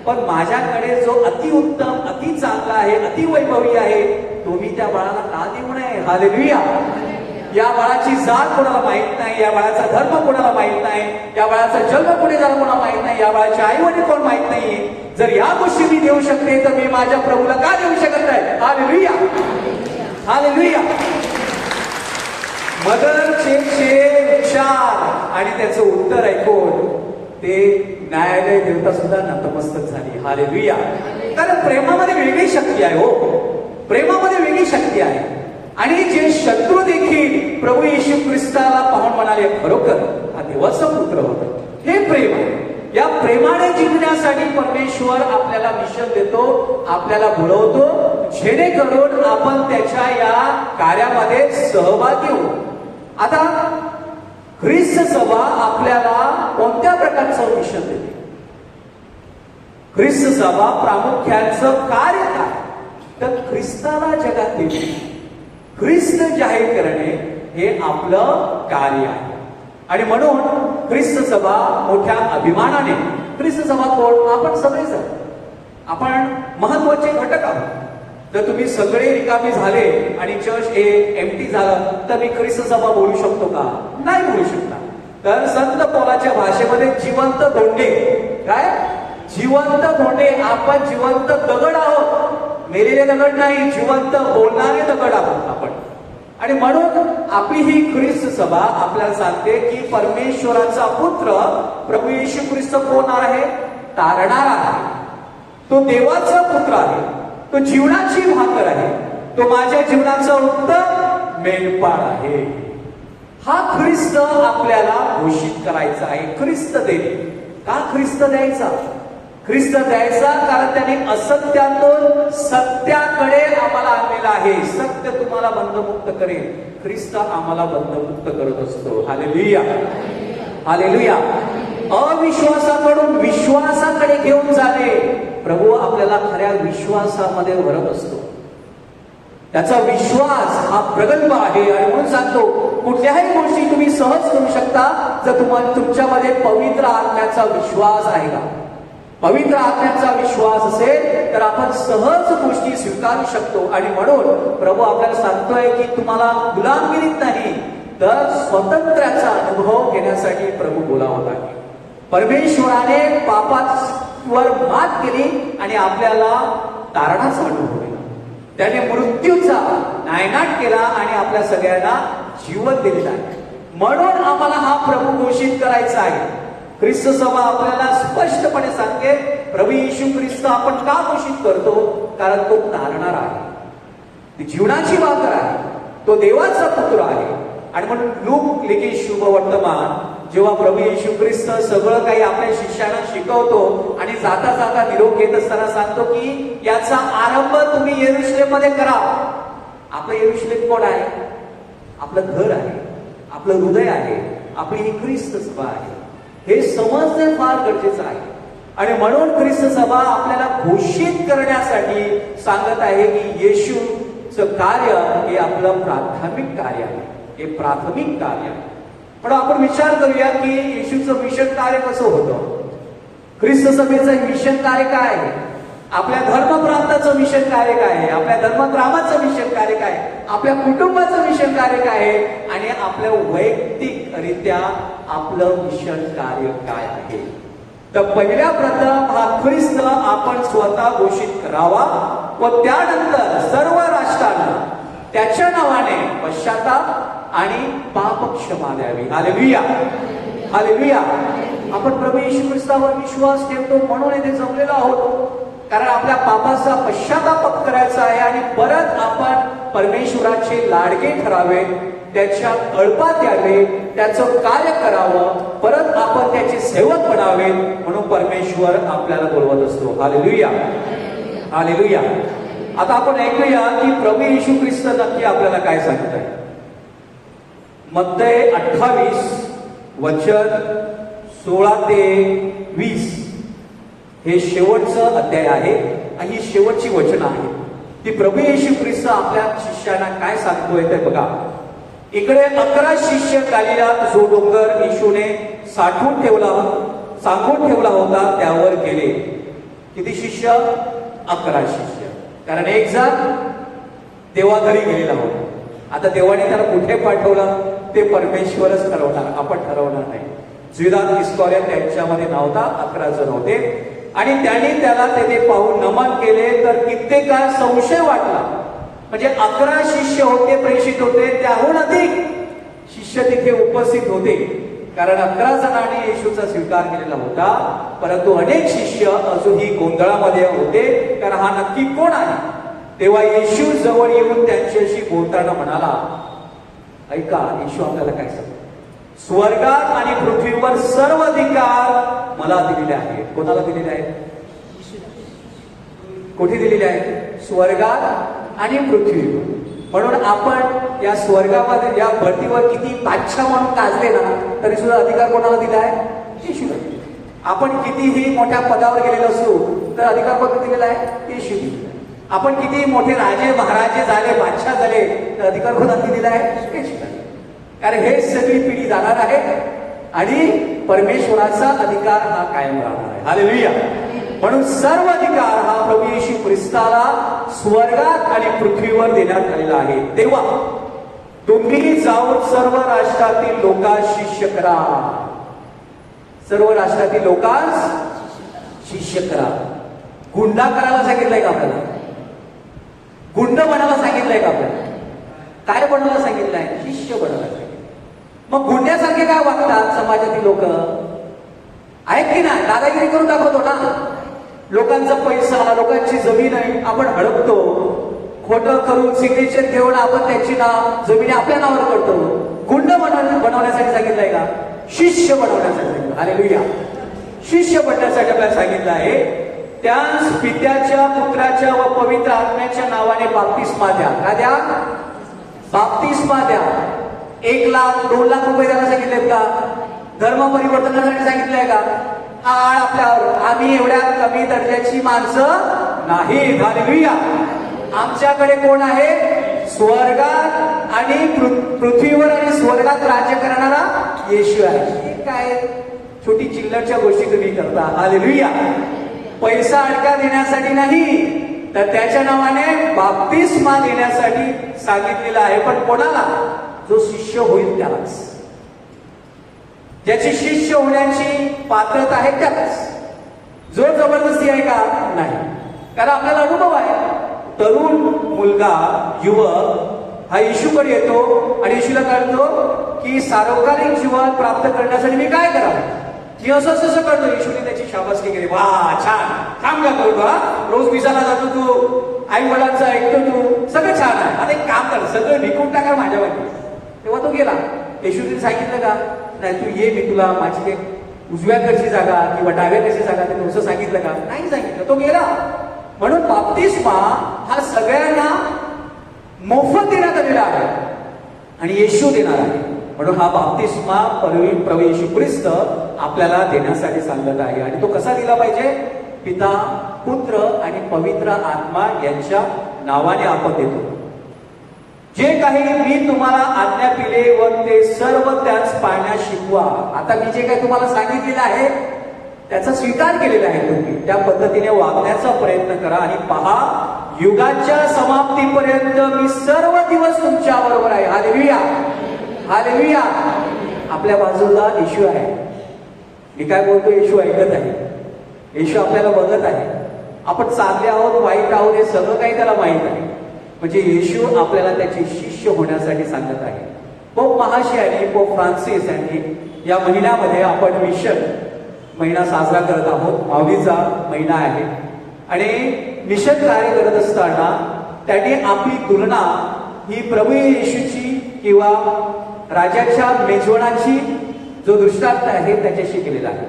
पण माझ्याकडे जो अतिउत्तम, अति चांगला आहे, अतिवैभवी आहे, तो मी त्या बाळाला का देऊ नये? हालेलुया. या बाळाची जात कोणाला माहित नाही, या बाळाचा धर्म कोणाला माहित नाही, या बाळाचा जन्म कुठे झाला कोणाला माहित नाही, या बाळाचे आई वडील कोण माहित नाही. जर या गोष्टी मी देऊ शकते तर मी माझ्या प्रभूला का देऊ शकत नाही? Hallelujah, hallelujah. मदर चेकचे विचार आणि त्याचं उत्तर ऐकून ते न्यायालय देवता सुद्धा नतमस्तक झाली. हालेलुया. कारण प्रेमामध्ये वेगळी शक्ती आहे. हो, प्रेमामध्ये वेगळी शक्ती आहे. आणि जे शत्रू देखील प्रभू येशू ख्रिस्ताला पाहून म्हणाले, खरोखर हा देवाचा पुत्र होता. हे प्रेम आहे. या प्रेमाने जिंकण्यासाठी परमेश्वर आपल्याला मिशन देतो, आपल्याला बोलवतो, जेणेकरून आपण त्याच्या या कार्यामध्ये सहभागी होऊ. आता ख्रिस्त सभा आपल्याला कोणत्या प्रकारचं मिशन देते? ख्रिस्त सभा प्रामुख्याचं कार्य काय? तर ख्रिस्ताला जगात येणे, ख्रिस्त जाहीर करणे हे आपलं कार्य आहे. आणि म्हणून ख्रिस्त सभा मोठ्या अभिमानाने, ख्रिस्त सभा कोण? आपण सगळेच आहोत. आपण महत्वाचे घटक आहोत. जर तुम्ही सगळे रिकामी झाले आणि चर्च हे एम्प्टी झालं तर मी ख्रिस्त सभा बोलू शकतो का? नाही बोलू शकता. तर संत पौलाच्या भाषेमध्ये जिवंत धोंडे, काय? जिवंत धोंडे. आपण जिवंत दगड आहोत, मेलेले दगड नाही, जिवंत बोलणारे दगड आहोत आपण. आणि म्हणून आपली ही ख्रिस्त सभा आपल्याला सांगते की परमेश्वराचा पुत्र प्रभू येशू ख्रिस्त कोण आहे? तारणारा आहे. तो देवाचा पुत्र आहे. तो जीवनाची भाकर आहे. तो माझ्या जीवनाचा उत्तम मेंढपाळ आहे. हा ख्रिस्त आपल्याला घोषित करायचा आहे. ख्रिस्त देणे. का ख्रिस्त द्यायचा? ख्रिस्त द्यायचा कारण त्याने असत्यातून सत्याकडे आम्हाला आणलेला आहे. सत्य तुम्हाला बंधमुक्त करेल. ख्रिस्त आम्हाला बंधमुक्त करत असतो. Hallelujah, hallelujah. अविश्वासाकडून विश्वासाकडे घेऊन जाणे. प्रभू आपल्याला खऱ्या विश्वासामध्ये भरत असतो. त्याचा विश्वास हा प्रगल्भ आहे. आणि म्हणून सांगतो, कुठल्याही गोष्टी तुम्ही सहज करू शकता जर तुम्हाला तुमच्यामध्ये पवित्र आत्म्याचा विश्वास आहे का? पवित्र आत्म्याचा विश्वास असेल तर आपण सहज गोष्टी स्वीकारू शकतो. आणि म्हणून प्रभू आपल्याला सांगतोय की तुम्हाला गुलामगिरीत नाही तर स्वातंत्र्याचा अनुभव घेण्यासाठी प्रभू बोलावत आहे. परमेश्वराने पापावर मात केली आणि आपल्याला तारणाचा अनुभव दिला. त्याने मृत्यूचा नायनाट केला आणि आपल्या सगळ्यांना जीवन दिलेलं आहे. म्हणून आम्हाला हा प्रभू घोषित करायचा आहे. ख्रिस्त सभा आपल्याला स्पष्टपणे सांगते, प्रभू येशू ख्रिस्त आपण का घोषित करतो? कारण तो तारणारा आहे, ती जीवनाची भाकर आहे, तो देवाचा पुत्र आहे. आणि म्हणून लूक लिखित शुभ वर्तमान जेव्हा प्रभू येशू ख्रिस्त सगळं काही आपल्या शिष्यांना शिकवतो आणि जाता जाता निरोप घेत असताना सांगतो की याचा आरंभ तुम्ही येरुशलेम मध्ये करा. आपलं येरुशलेम कोण आहे? आपलं घर आहे, आपलं हृदय आहे, आपली ही ख्रिस्त सभा आहे. हे समजणे फार गरजेचं आहे. आणि म्हणून ख्रिस्त सभा आपल्याला घोषित करण्यासाठी सांगत आहे की येशूचं कार्य हे आपलं प्राथमिक कार्य आहे, हे प्राथमिक कार्य आहे. पण आपण विचार करूया की येशूचं मिशन कार्य कसं होतं? ख्रिस्त सभेचं मिशन कार्य काय आहे? आपल्या धर्म प्रांताचं मिशन कार्य काय आहे? आपल्या धर्मग्रामाचं मिशन कार्य काय आहे? आपल्या कुटुंबाचं मिशन कार्य काय आहे? आणि आपल्या वैयक्तिकरित्या आपलं मिशन कार्य काय आहे? तर पहिल्या प्रथम हा ख्रिस्त आपण स्वतः घोषित करावा व त्यानंतर सर्व राष्ट्रांना त्याच्या नावाने पश्चाताप आणि पाप क्षमा द्यावी. Hallelujah, hallelujah. आपण प्रभू येशू ख्रिस्तावर विश्वास ठेवतो म्हणून इथे जमलेलो आहोत. कारण आपल्या पापाचा पश्चाताप करायचा आहे आणि परत आपण परमेश्वराचे लाडके ठरावे, त्याच्या कळपात यावे, त्याचं कार्य करावं, परत आपण त्याचे सेवक बनावे. म्हणून परमेश्वर आपल्याला बोलवत असतो. Hallelujah, hallelujah. आता आपण ऐकूया की प्रभू येशू ख्रिस्त नक्की आपल्याला काय सांगत आहे. मत्तय 28 वचन 16 ते 20 हे शेवटचं अध्याय आहे आणि ही शेवटची वचन आहे. ती प्रभू येशू ख्रिस्त आपल्या शिष्यांना काय सांगतोय ते बघा. इकडे 11 शिष्य गालिलात जो डोंगर येशूने सांगून ठेवला होता त्यावर गेले. किती शिष्य? 11 शिष्य. कारण एक जण देवा घरी गेलेला होता. आता देवाने त्याला कुठे पाठवलं ते परमेश्वरच ठरवणार, आपण ठरवणार नाही. जुदास इस्करियोत त्यांच्यामध्ये नव्हता, 11 जण होते. आणि त्यांनी त्याला तेथे पाहून नमन केले तर कित्येकास संशय वाटला. म्हणजे 11 शिष्य होते, प्रेषित होते, त्याहून अधिक शिष्य तिथे उपस्थित होते. कारण 11 जणांनी येशूचा स्वीकार केलेला होता, परंतु अनेक शिष्य अजूनही गोंधळामध्ये होते. कारण हा नक्की कोण आहे? तेव्हा येशू जवळ येऊन त्यांच्याशी बोलताना म्हणाला, ऐका, येशू आपल्याला काय सांगतो, स्वर्गात आणि पृथ्वीवर सर्व अधिकार मला दिलेले आहेत. कोणाला दिलेले आहेत? कुठे दिलेले आहेत? स्वर्गात आणि पृथ्वीवर. म्हणून आपण या स्वर्गामध्ये या भरतीवर किती बादशाह म्हणून गाजले ना, तरी सुद्धा अधिकार कोणाला दिला आहे? येशूला. आपण कितीही मोठ्या पदावर गेलेलो असू तर अधिकार कोणाला दिलेला आहे? येशू दिलेला आहे. आपण किती मोठे राजे महाराजे झाले, बादशाह झाले, तर अधिकार कोणाला दिलेला आहे? येशूला. कारण हे सगळी पिढी जाणार आहे आणि परमेश्वराचा अधिकार हा कायम राहणार आहे. हालेलुया. म्हणून सर्व अधिकार हा प्रभू येशू ख्रिस्ताला स्वर्गात आणि पृथ्वीवर देण्यात आलेला आहे. तेव्हा तुम्ही जाऊन सर्व राष्ट्रातील लोकांस शिष्य करा. सर्व राष्ट्रातील लोकांस शिष्य करा. गुंडा करायला सांगितलंय का आपल्याला? गुंड बनायला सांगितलंय का आपल्याला? काय बनायला सांगितलंय? शिष्य बनायला सांगितलं. मग गुंड्यासारखे काय वागतात समाजातील लोक? आहेत की नाही? दादागिरी करून दाखवतो ना. लोकांचा पैसा, लोकांची जमीन आहे आपण हडपतो. खोटं करून सिग्नेचर घेऊन आपण त्याची जमिनी आपल्या नावावर करतो. गुंड बनवण्यासाठी सांगितलंय का? शिष्य बनवण्यासाठी सांगितलं. हालेलुया. शिष्य बनण्यासाठी आपल्याला सांगितलं आहे. त्याच पित्याच्या, पुत्राच्या व पवित्र आत्म्याच्या नावाने बाप्तिस्मा द्या. का द्या? बाप्तिस्मा द्या. 1 लाख 2 लाख रुपये द्यायला सांगितलेत का? धर्म परिवर्तनासाठी सांगितलंय का? आपल्यावर. आम्ही एवढ्या कमी दर्जाची माणसं नाही. हालेलुया. आमच्याकडे कोण आहे? स्वर्गात आणि पृथ्वीवर आणि स्वर्गात राज्य करणारा येशू आहे. हे काय छोटी चिल्लरच्या गोष्टी तुम्ही करता? हालेलुया. पैसा अडका देण्यासाठी नाही, तर त्याच्या नावाने बाप्तिस्मा देण्यासाठी सांगितलेलं आहे. पण कोणाला? जो शिष्य होईल त्यालाच. ज्याची शिष्य होण्याची पात्रता आहे त्यालाच. जो जबरदस्ती आहे का? नाही. कारण आपल्याला अनुभव आहे. तरुण मुलगा, युवक हा येशूकडे येतो आणि येशूला कळतो की सार्वकालिक जीवन प्राप्त करण्यासाठी मी काय करावं? की असं करतो. येशूने त्याची शाबासकी केली. वा, छान, काम का करतो हा? रोज मिसाला जातो तू, आई वडिलांचं ऐकतो तू, सगळं छान आहे. आता एक काम कर, सगळं विकून टाका माझ्या वाटी. तेव्हा तो गेला. येशूने सांगितलं का? नाही, तू ये, मी तुला माझी काही उजव्याकडची जागा किंवा डाव्याकडची जागा ते असं सांगितलं का? नाही सांगितलं. तो गेला. म्हणून बाप्तिस्मा हा सगळ्यांना मोफत देण्यात आलेला आहे आणि येशू देणार आहे. म्हणून हा बाप्तिस्मा प्रभू येशू ख्रिस्त आपल्याला देण्यासाठी सांगत आहे. आणि तो कसा दिला पाहिजे? पिता, पुत्र आणि पवित्र आत्मा यांच्या नावाने आपण देतो. जे काही मी तुम्हाला आज्ञा दिले व ते सर्व त्याच पाळण्यास शिकवा. आता मी जे काही तुम्हाला सांगितलेलं आहे त्याचा स्वीकार केलेला आहे. तुम्ही त्या पद्धतीने वागण्याचा प्रयत्न करा. आणि पहा, युगाच्या समाप्तीपर्यंत मी सर्व दिवस तुमच्या बरोबर आहे. हालेलुया. हालेलुया. आपल्या बाजूला येशू आहे. मी काय बोलतो? येशू ऐकत आहे. येशू आपल्याला बघत आहे. आपण चांगले आहोत, वाईट आहोत, हे सगळं काही त्याला माहीत आहे. म्हणजे येशू आपल्याला त्याचे शिष्य होण्यासाठी सांगत आहे. पोप महाशयानी, पोप फ्रान्सिस यांनी या महिन्यामध्ये आपण मिशन महिना साजरा करत आहोत. 22 महिना आहे आणि मिशन कार्य करत असताना त्यांनी आपली तुलना ही प्रभू येशूची किंवा राजाच्या मेजवानाची जो दृष्टांत आहे त्याच्याशी केलेला आहे.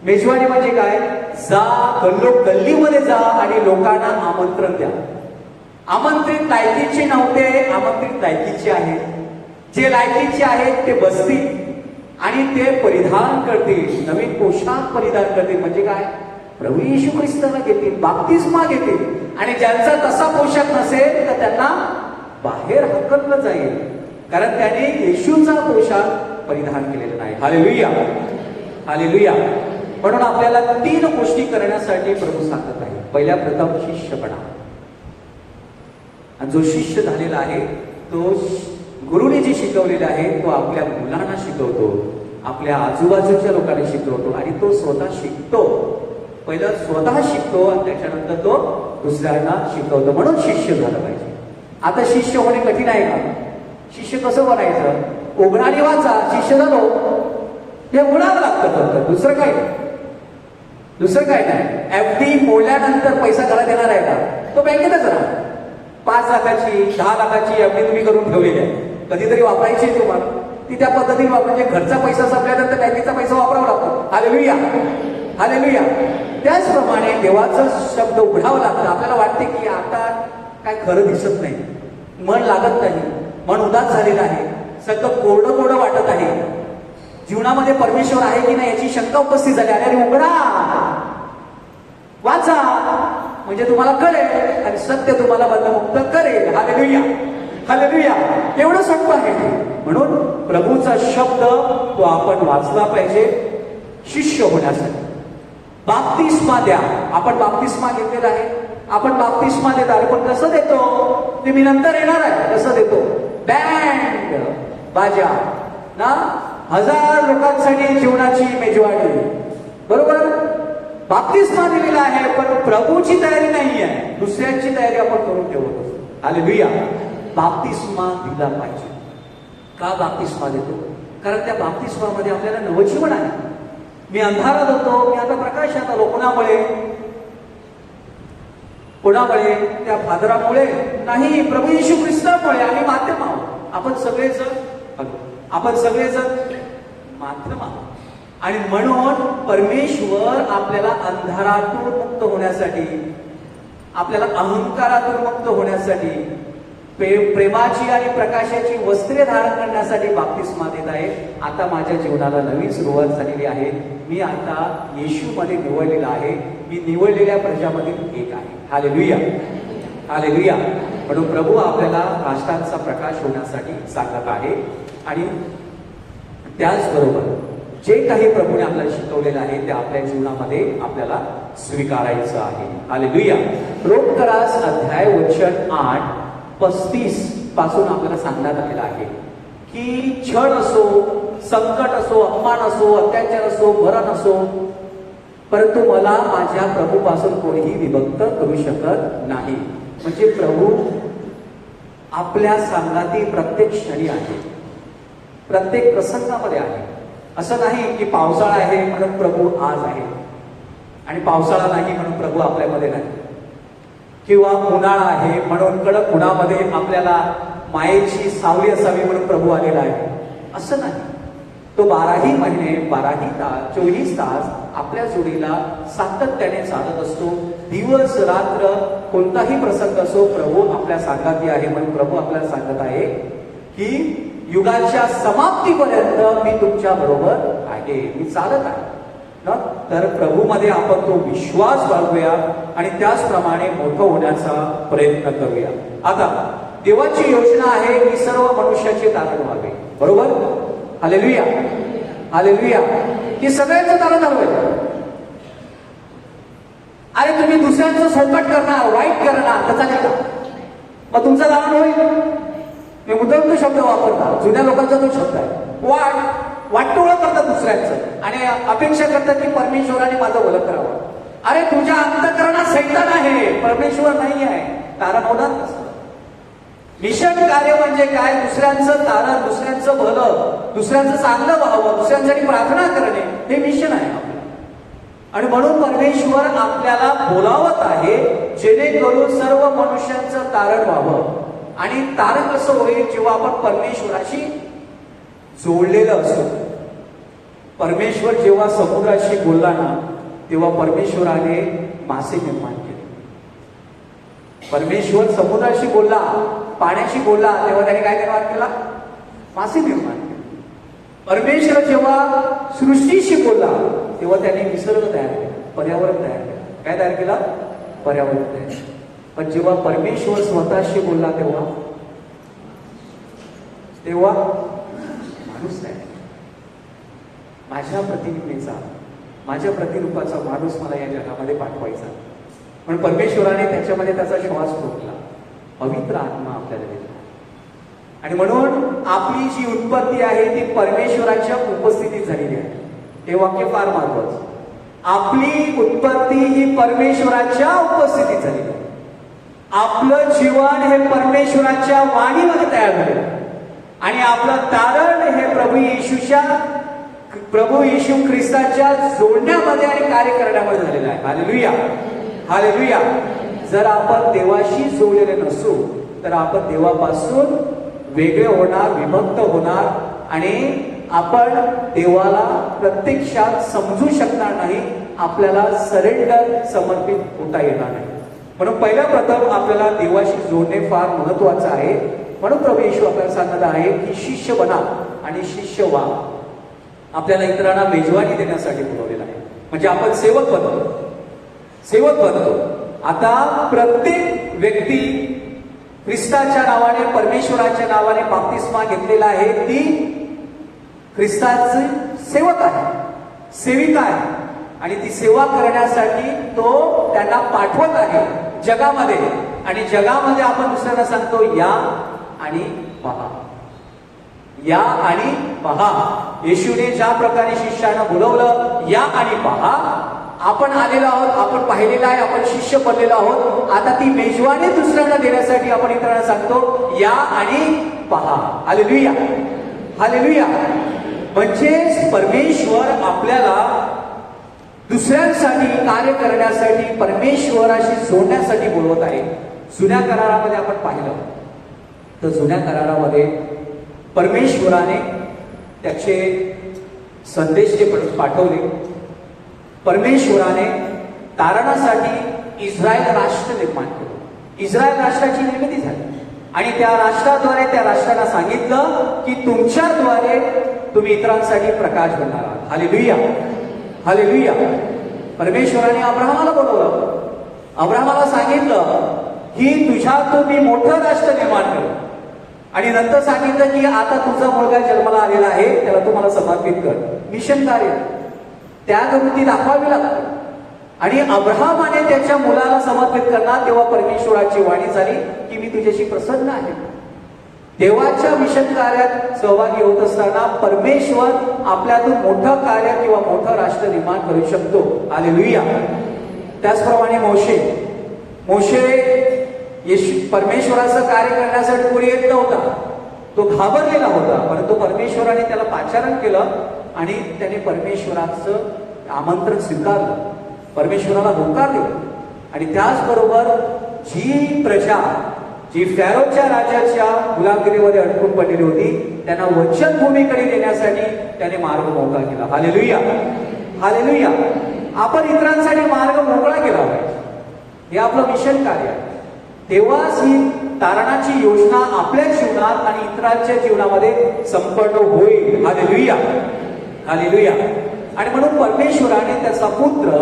मेजवानी म्हणजे काय? जा, गल्लीमध्ये जा आणि लोकांना आमंत्रण द्या. आमंत्रित लायकीचे नव्हते, आमंत्रित लायकीचे आहेत. जे लायकीचे आहेत ते बसतील आणि ते परिधान करतील, नवीन पोशाख परिधान करतील. म्हणजे काय? प्रभू येशू ख्रिस्ताला घेतील, बाप्तिस्मा घेतील. आणि ज्यांचा तसा पोशाख नसेल तर त्यांना बाहेर हकललं जाईल, कारण त्याने येशूचा पोशाख परिधान केलेला नाही. हालेलुया. हालेलुया. म्हणून आपल्याला 3 गोष्टी करण्यासाठी प्रभू सांगत आहे. पहिल्या प्रथम शिष्यपणा. आणि जो शिष्य झालेला आहे तो गुरुने जे शिकवलेलं आहे तो आपल्या मुलांना शिकवतो, आपल्या आजूबाजूच्या लोकांना शिकवतो आणि तो स्वतः शिकतो. पहिलं स्वतः शिकतो आणि त्याच्यानंतर तो दुसऱ्यांना शिकवतो. म्हणून शिष्य झालं पाहिजे. आता शिष्य होणे कठीण आहे का? शिष्य कसं बनायचं? उघडाने वाचा, शिष्य झालो. हे उघडावं लागतं फक्त, दुसरं काय नाही. दुसरं काय नाही. FD मोडल्यानंतर पैसा घरात येणार आहे का? तो बँकेतच राहा. 5 लाखाची 10 लाखाची एफडी तुम्ही करून ठेवलेली आहे, कधीतरी वापरायची आहे तुम्हाला, ती त्या पद्धतीने वापरायची. घरचा पैसा संपल्यानंतर बँकेचा पैसा वापरावा लागतो. Hallelujah, hallelujah. त्याचप्रमाणे देवाचा शब्द उघडावं लागतं. आपल्याला वाटते की आता काय खरं दिसत नाही, मन लागत नाही, मन उदास झालेलं आहे, सगळं कोरडं कोरडं वाटत आहे, जीवनामध्ये परमेश्वर आहे की नाही याची शंका उपस्थित झाली. अरे उघडा, वाचा, म्हणजे तुम्हाला कळेल आणि सत्य तुम्हाला बंधमुक्त करेल. Hallelujah, hallelujah. एवढं सोपं आहे. म्हणून प्रभूचा शब्द तो आपण वाचला पाहिजे शिष्य होण्यासाठी. बाप्तिस्मा द्या. आपण बाप्तिस्मा घेतलेला आहे, आपण बाप्तिस्मा देतात, पण कसं देतो ते मी नंतर येणार आहे. कसं देतो? बँड बाजा ना, 1000 लोकांसाठी जीवनाची मेजवानी, बरोबर. बाप्तिस्मा दिलेला आहे, पण प्रभूची तयारी नाही आहे, दुसऱ्यांची तयारी आपण करून ठेवत असतो. हालेलुया. बाप्तिस्मा दिला पाहिजे. का बाप्तिस्मा देतो? कारण त्या बाप्तिस्मामध्ये आपल्याला नवजीवन आहे. मी अंधारात होतो, मी आता प्रकाशात आलो. कोणामुळे? कोणामुळे? त्या फादरामुळे नाही, प्रभू येशू ख्रिस्तामुळे. आम्ही माध्यम आहोत. आपण सगळेजण माध्यम आहोत. आणि म्हणून परमेश्वर आपल्याला अंधारातून मुक्त होण्यासाठी, आपल्याला अहंकारातून मुक्त होण्यासाठी, प्रेमाची आणि प्रकाशाची वस्त्रे धारण करण्यासाठी बाप्तिस्मा देत आहे. आता माझ्या जीवनाला नवीन सुरुवात झालेली आहे. मी आता येशूमध्ये निवडलेला आहे. मी निवडलेल्या प्रजामधील एक आहे. Hallelujah, hallelujah. म्हणून प्रभू आपल्याला राष्ट्रांचा प्रकाश होण्यासाठी सांगत आहे. आणि त्याचबरोबर जे काही प्रभूने आपल्याला शिकवलेलं आहे ते आपल्या जीवनामध्ये आपल्याला स्वीकारायचं आहे. हालेलुया. रोमकरास अध्याय वचन 8:35 पासून आपल्याला सांगण्यात आलेलं आहे की छळ असो, संकट असो, अपमान असो, अत्याचार असो, मरण असो, परंतु मला माझ्या प्रभूपासून कोणीही विभक्त करू शकत नाही. म्हणजे प्रभू आपल्या संगाती प्रत्येक क्षणी आहे, प्रत्येक प्रसंगामध्ये आहे. असं नाही की पावसाळा आहे म्हणून प्रभू आज आहे आणि पावसाळा नाही म्हणून प्रभू आपल्यामध्ये नाही, किंवा उन्हाळा आहे म्हणून कडक उन्हामध्ये आपल्याला मायेची सावली असावी म्हणून प्रभू आलेला आहे. असं नाही. तो 12ही महिने 12ही तास 24 तास आपल्या जोडीला सातत्याने चालत असतो. दिवस रात्र कोणताही प्रसंग असो, प्रभू आपल्या सांगती आहे. म्हणून प्रभू आपल्याला सांगत आहे की युगाच्या समाप्तीपर्यंत मी तुमच्या बरोबर आहे, मी चालत आहे ना. तर प्रभूमध्ये आपण तो विश्वास बाळगूया आणि त्याचप्रमाणे मोठं होण्याचा प्रयत्न करूया. आता देवाची योजना आहे की सर्व मनुष्याचे तारण व्हावे, बरोबर. Hallelujah, hallelujah. की सगळ्यांचं तारण हवंय. अरे तुम्ही दुसऱ्यांचं सोपट करणार, वाईट करणार, तर चालेल का? मग तुमचं तारण होईल. मी मुद्दाम तो शब्द वापरता, जुन्या लोकांचा तो शब्द आहे. वाटोळं करतात दुसऱ्यांचं आणि अपेक्षा करतात की परमेश्वराने माझं भलं करावं. अरे तुझ्या अंतःकरणात सैतान आहे, परमेश्वर नाही आहे. तारण होणार नसतं. मिशन कार्य म्हणजे काय? दुसऱ्यांचं तारण, दुसऱ्यांचं भलं, दुसऱ्यांचं चांगलं व्हावं, दुसऱ्यांसाठी प्रार्थना करणे, हे मिशन आहे आपलं. आणि म्हणून परमेश्वर आपल्याला बोलावत आहे जेणेकरून सर्व मनुष्यांचं तारण व्हावं. आणि तारण कसं होईल? जेव्हा आपण परमेश्वराशी जोडलेलं असतो. परमेश्वर जेव्हा समुद्राशी बोलला ना, तेव्हा परमेश्वराने मासे निर्माण केले. परमेश्वर समुद्राशी बोलला, पाण्याशी बोलला, तेव्हा त्याने काय निर्माण केला? मासे निर्माण केले. परमेश्वर जेव्हा सृष्टीशी बोलला, तेव्हा त्याने निसर्ग तयार केला, पर्यावरण तयार केलं. काय तयार केलं? पर्यावरण तयार केलं. पण जेव्हा परमेश्वर स्वतःशी बोलला तेव्हा माणूस नाही. माझ्या प्रतिनिधीचा, माझ्या प्रतिरूपाचा माणूस मला या जगामध्ये पाठवायचा. पण परमेश्वराने त्याच्यामध्ये त्याचा श्वास फुंकला, पवित्र आत्मा आपल्याला दिला. आणि म्हणून आपली जी उत्पत्ती आहे ती परमेश्वराच्या उपस्थितीत झालेली आहे. हे वाक्य फार महत्वाचं. आपली उत्पत्ती ही परमेश्वराच्या उपस्थितीत झालेली आहे. आपलं जीवन हे परमेश्वराच्या वाणीमध्ये तयार झालेलं आणि आपलं तारण हे प्रभू येशू ख्रिस्ताच्या जोडण्यामध्ये आणि कार्य करण्यामध्ये झालेलं आहे. Hallelujah, hallelujah. जर आपण देवाशी जोडलेले नसू तर आपण देवापासून वेगळे होणार, विभक्त होणार आणि आपण देवाला प्रत्यक्षात समजू शकणार नाही, आपल्याला सरेंडर समर्पित होता येणार नाही. म्हणून पहिल्या प्रथम आपल्याला देवाशी जोडणे फार महत्वाचं आहे. म्हणून प्रभू येशू आपल्याला सांगत आहे की शिष्य बना आणि शिष्य व्हा. आपल्याला इतरांना मेजवानी देण्यासाठी बोलवलेलं आहे, म्हणजे आपण सेवक बनतो. आता प्रत्येक व्यक्ती ख्रिस्ताच्या नावाने, परमेश्वराच्या नावाने बाप्तिस्मा घेतलेला आहे, ती ख्रिस्ताचे सेवक आहे, सेविका आहे. आणि ती सेवा करण्यासाठी तो त्यांना पाठवत आहे जगामध्ये. आणि जगामध्ये आपण दुसऱ्यांना सांगतो या आणि पहा, या आणि पहा. येशूने ज्या प्रकारे शिष्यानं बोलवलं, या आणि पहा, आपण आलेलो आहोत, आपण पाहिलेलं आहे, आपण शिष्य बनलेलो आहोत. आता ती मेजवानी दुसऱ्यांना देण्यासाठी आपण इतरांना सांगतो या आणि पहा. Hallelujah, hallelujah. म्हणजे परमेश्वर आपल्याला दुसऱ्यांसाठी कार्य करण्यासाठी, परमेश्वराशी जोडण्यासाठी बोलवत आहे. जुन्या करारामध्ये आपण पाहिलं तर जुन्या करारामध्ये परमेश्वराने त्याचे संदेश जे पाठवले, परमेश्वराने तारणासाठी इस्रायल राष्ट्र निर्माण केलं. इस्रायल राष्ट्राची निर्मिती झाली आणि त्या राष्ट्राद्वारे त्या राष्ट्राला सांगितलं की तुमच्याद्वारे तुम्ही इतरांसाठी प्रकाश बनणार आहात. Hallelujah, hallelujah. परमेश्वराने अब्राहमाला बोलवलं, अब्राहमाला सांगितलं की तुझ्यातून मी मोठं राष्ट्र निर्माण करू. आणि नंतर सांगितलं की आता तुझा मुलगा जन्माला आलेला आहे, त्याला तू मला समर्पित कर. मिशन कार्य, त्या कृती दाखवावी लागते. आणि अब्राहमाने त्याच्या मुलाला समर्पित करणार तेव्हा परमेश्वराची वाणी झाली की मी तुझ्याशी प्रसन्न आहे. देवाच्या मिशन कार्यात सहभागी होत असताना परमेश्वर आपल्यातून मोठं कार्य किंवा मोठं राष्ट्र निर्माण करू शकतो. हालेलुया. त्याचप्रमाणे मोशे परमेश्वराचं कार्य करण्यासाठी कोणी येत नव्हता, तो घाबरलेला होता. परंतु परमेश्वराने त्याला पाचारण केलं आणि त्याने परमेश्वराचं आमंत्रण स्वीकारलं, परमेश्वराला होकार दिला. आणि त्याचबरोबर जी प्रजा जी फॅरोच्या राजाच्या गुलामगिरीमध्ये अडकून पडलेली होती, त्यांना वचनभूमीकडे देण्यासाठी त्याने मार्ग मोकळा केला. Hallelujah, hallelujah. आपण इतरांसाठी मार्ग मोकळा केला पाहिजे, हे आपलं मिशन कार्य आहे. तेव्हाच ही तारणाची योजना आपल्या जीवनात आणि इतरांच्या जीवनामध्ये संपन्न होईल. Hallelujah, hallelujah. आणि म्हणून परमेश्वराने त्याचा पुत्र,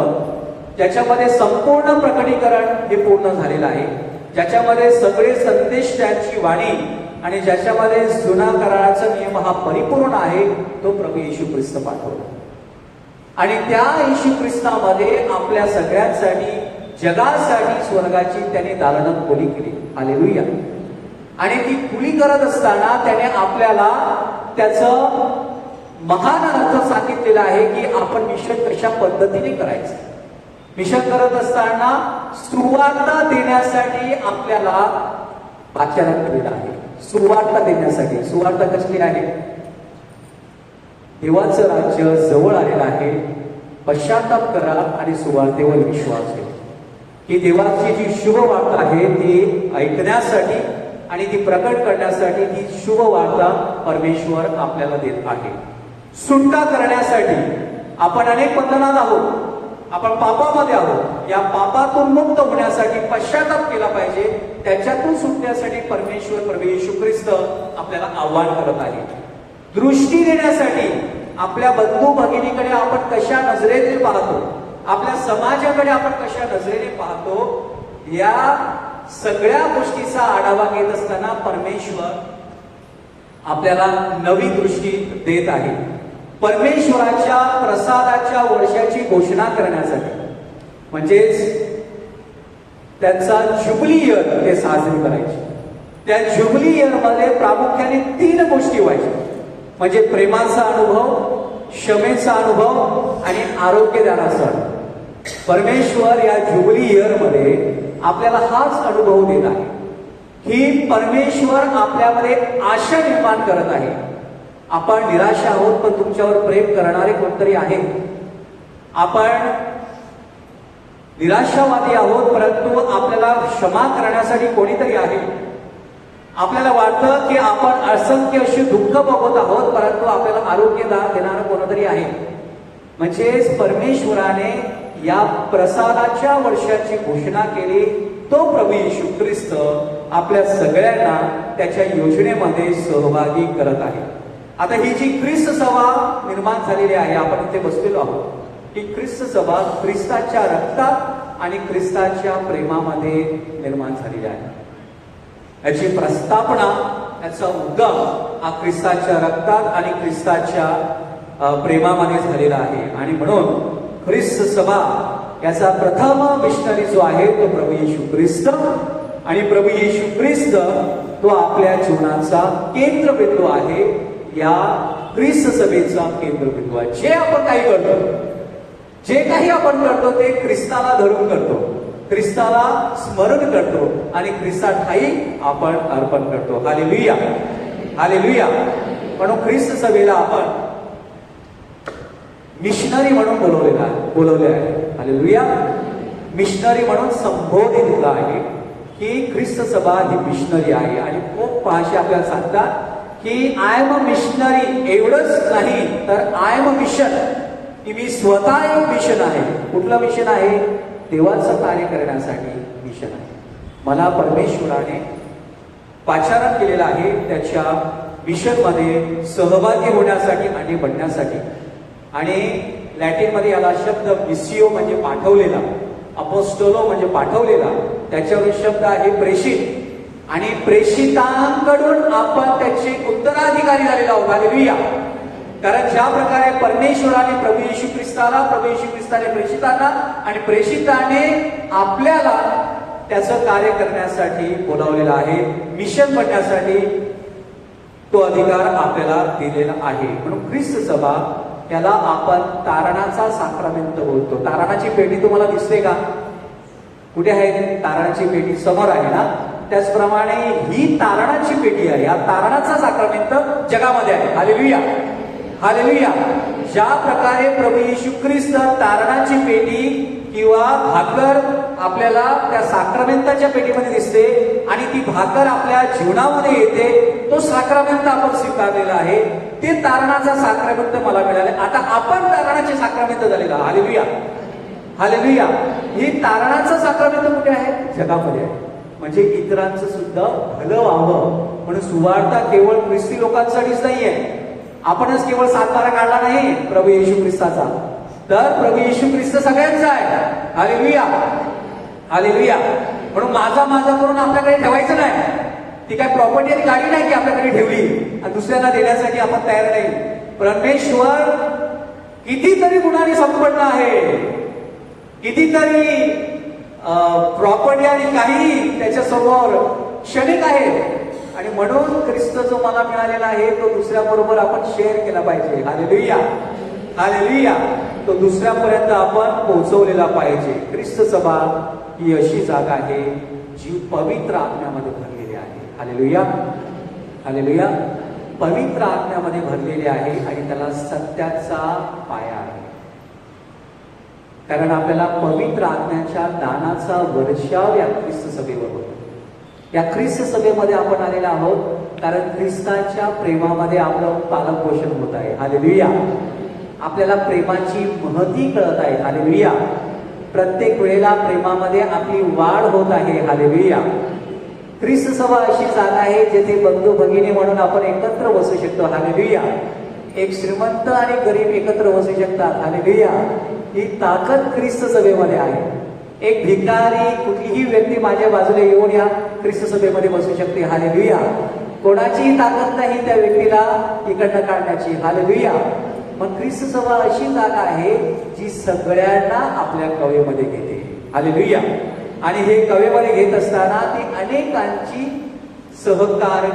ज्याच्यामध्ये संपूर्ण प्रकटीकरण हे पूर्ण झालेलं आहे, ज्याच्यामध्ये सगळे संदेश त्यांची वाणी आणि ज्याच्यामध्ये जुना कराराचा नियम हा परिपूर्ण आहे, तो प्रभू येशू ख्रिस्त पाठवला. आणि त्या येशू ख्रिस्तामध्ये आपल्या सगळ्यांसाठी, जगासाठी स्वर्गाची त्याने दालनं खुली केली. हालेलुया. आणि ती खुली करत असताना त्याने आपल्याला त्याचं महान अर्थ सांगितलेला आहे की आपण मिशन कशा पद्धतीने करायचं. मिशन करत असताना सुवार्ता देण्यासाठी आपल्याला पाचारण केलेलं आहे. सुवार्ता देण्यासाठी. सुवार्ता कसली आहे? देवाचं राज्य जवळ आलेलं आहे, पश्चाताप करा आणि सुवार्तेवर विश्वास ठेवा. ही देवाची जी शुभ वार्ता आहे ती ऐकण्यासाठी आणि ती प्रकट करण्यासाठी ही शुभ वार्ता परमेश्वर आपल्याला देत आहे. सुटका करण्यासाठी. आपण अनेक बंधनात आहोत, आपण पापामध्ये आहोत. या पापातून मुक्त होण्यासाठी पश्चाताप केला पाहिजे. त्याच्यातून सुटण्यासाठी परमेश्वर प्रभू येशू ख्रिस्त आपल्याला आव्हान करत आहे. दृष्टी देण्यासाठी. आपल्या बंधू भगिनीकडे आपण कशा नजरेने पाहतो, आपल्या समाजाकडे आपण कशा नजरेने पाहतो, या सगळ्या गोष्टीचा आढावा घेत असताना परमेश्वर आपल्याला नवी दृष्टी देत आहे. परमेश्वराच्या प्रसादाच्या वर्षाची घोषणा करण्यासाठी, म्हणजेच त्यांचा ज्युबिली इयर ते साजरी करायचे. त्या ज्युबिली इयर मध्ये प्रामुख्याने 3 गोष्टी व्हायच्या, म्हणजे प्रेमाचा अनुभव, क्षमेचा अनुभव आणि आरोग्यदानाचा अनुभव. परमेश्वर या ज्युबिली इयर मध्ये आपल्याला हाच अनुभव देत आहे की परमेश्वर आपल्यामध्ये आशा निर्माण करत आहे. आपण निराश आहोत, पण तुमच्यावर प्रेम करणारे कोणतरी आहे. आपण निराशावादी आहोत, परंतु आपल्याला क्षमा करण्यासाठी कोणीतरी आहे. आपल्याला वाटतं की आपण असंख्य अशी दुःख बघत आहोत, परंतु आपल्याला आरोग्य देणारं कोणतरी आहे. म्हणजेच परमेश्वराने या प्रसादाच्या वर्षाची घोषणा केली. तो प्रभू येशू ख्रिस्त आपल्या सगळ्यांना त्याच्या योजनेमध्ये सहभागी करत आहे. आता ही जी ख्रिस्त सभा निर्माण झालेली आहे, आपण इथे बसलेलो आहोत, ही ख्रिस्त सभा ख्रिस्ताच्या रक्तात आणि ख्रिस्ताच्या प्रेमामध्ये निर्माण झालेली आहे. याची प्रस्थापना, याचा उगम हा ख्रिस्ताच्या रक्तात आणि ख्रिस्ताच्या प्रेमामध्ये झालेला आहे. आणि म्हणून ख्रिस्त सभा याचा प्रथम मिशनरी जो आहे तो प्रभू येशू ख्रिस्त, आणि प्रभू येशू ख्रिस्त तो आपल्या जीवनाचा केंद्रबिंदू आहे. या ख्रिस्त सभेचा केंद्रबिंदू आहे. जे आपण काही करतो, जे काही आपण करतो ते ख्रिस्ताला धरून करतो, ख्रिस्ताला स्मरण करतो आणि ख्रिस्ताठाई आपण अर्पण करतो. Hallelujah, hallelujah. म्हणून ख्रिस्त सभेला आपण मिशनरी म्हणून बोलवले आहे. हालेलुया. मिशनरी म्हणून संबोधित केलं आहे की ख्रिस्त सभा ही मिशनरी आहे. आणि खूप भाषा आपल्याला सांगतात की आय एम अ मिशनरी. एवढंच नाही तर आय एम अ मिशन, की मी स्वतः एक मिशन आहे. कुठलं मिशन आहे? देवाचं कार्य करण्यासाठी मिशन आहे. मला परमेश्वराने पाचारण केलेलं आहे त्याच्या मिशन मध्ये सहभागी होण्यासाठी आणि बनण्यासाठी. आणि लॅटिन मध्ये याला शब्द मिसिओ म्हणजे पाठवलेला, अपोस्टोलो म्हणजे पाठवलेला, त्याच्यावर शब्द आहे प्रेषित. आणि प्रेषितांकडून आपण त्याचे उत्तराधिकारी झालेला आहोत. हालेलुया. कारण ज्या प्रकारे परमेश्वराने प्रभू येशू ख्रिस्ताला, प्रभू येशू ख्रिस्ताने प्रेषितांना आणि प्रेषिताने आपल्याला त्याचं कार्य करण्यासाठी बोलावलेलं आहे, मिशन बनण्यासाठी तो अधिकार आपल्याला दिलेला आहे. म्हणून ख्रिस्त सभा याला आपण तारणाचा साक्रामेंट बोलतो. तारणाची पेटी तुम्हाला दिसते का? कुठे आहे तारणाची पेटी? समोर आहे ना. त्याचप्रमाणे ही तारणाची पेटी आहे. या तारणाचा साक्रामेंट जगामध्ये आहे. Hallelujah, hallelujah. ज्या प्रकारे प्रभू येशू ख्रिस्त तारणाची पेटी किंवा भाकर आपल्याला त्या साक्रामेंटाच्या पेटीमध्ये दिसते आणि ती भाकर आपल्या जीवनामध्ये येते, तो साक्रामेंट आपण स्वीकारलेला आहे. ते तारणाचा साक्रामेंट मला मिळाले. आता आपण तारणाचे साक्रामेंट झालेला. Hallelujah, hallelujah. ही तारणाचं साक्रामेंट कुठे आहे? जगामध्ये आहे. म्हणजे इतरांचं सुद्धा भलं व्हावं म्हणून सुवार्ता केवळ ख्रिस्ती लोकांसाठीच नाहीये. आपणच केवळ सातबारा काढला नाही प्रभू येशू ख्रिस्ताचा, तर प्रभू येशू ख्रिस्त सगळ्यांचा आहे. Hallelujah, hallelujah. म्हणून माझा करून आपल्याकडे ठेवायचं नाही. ती काय प्रॉपर्टी आणि गाडी नाही की आपल्याकडे ठेवली आणि दुसऱ्यांना देण्यासाठी आपण तयार नाही. परमेश्वर कितीतरी गुणांनी संपन्न आहे, कितीतरी प्रॉपर्टी आणि काही त्याच्या समोर क्षणिक आहे. आणि म्हणून ख्रिस्त जो मला मिळालेला आहे तो दुसऱ्या बरोबर आपण शेअर केला पाहिजे. Hallelujah, hallelujah. तो दुसऱ्यापर्यंत आपण पोहोचवलेला पाहिजे. ख्रिस्त सभा ही अशी जागा आहे जी पवित्र आत्म्यामध्ये भरलेली आहे. Hallelujah, hallelujah. पवित्र आत्म्यामध्ये भरलेली आहे आणि त्याला सत्याचा पाया आहे. कारण आपल्याला पवित्र आत्म्याच्या दानाचा वर्षाव या ख्रिस्त सभेवर होतो. या ख्रिस्त सभेमध्ये आपण आलेला आहोत कारण ख्रिस्ताच्या प्रेमामध्ये आपलं पालन पोषण होत आहे. हालेलुया. आपल्याला प्रेमाची महती कळत आहे. हालेलुया. प्रत्येक वेळेला प्रेमामध्ये आपली वाढ होत आहे. हालेलुया. ख्रिस्त सभा अशी जागा आहे जिथे बंधू भगिनी म्हणून आपण एकत्र बसू शकतो. हालेलुया. एक श्रीमंत आणि गरीब एकत्र बसू शकतात. हालेलुया. ही ताकद ख्रिस्त सभेमध्ये आहे. एक भिकारी कुठलीही व्यक्ती माझ्या बाजूला येऊन या ख्रिस्त सभेमध्ये बसू शकते. हालेलुया. कोणाचीही ताकद नाही त्या व्यक्तीला इकडनं काढण्याची. हालेलुया. मग ख्रिस्त सभा अशी जागा आहे जी सगळ्यांना आपल्या कवेमध्ये घेते. हालेलुया. आणि हे कवेमध्ये घेत असताना ती अनेकांची सहकार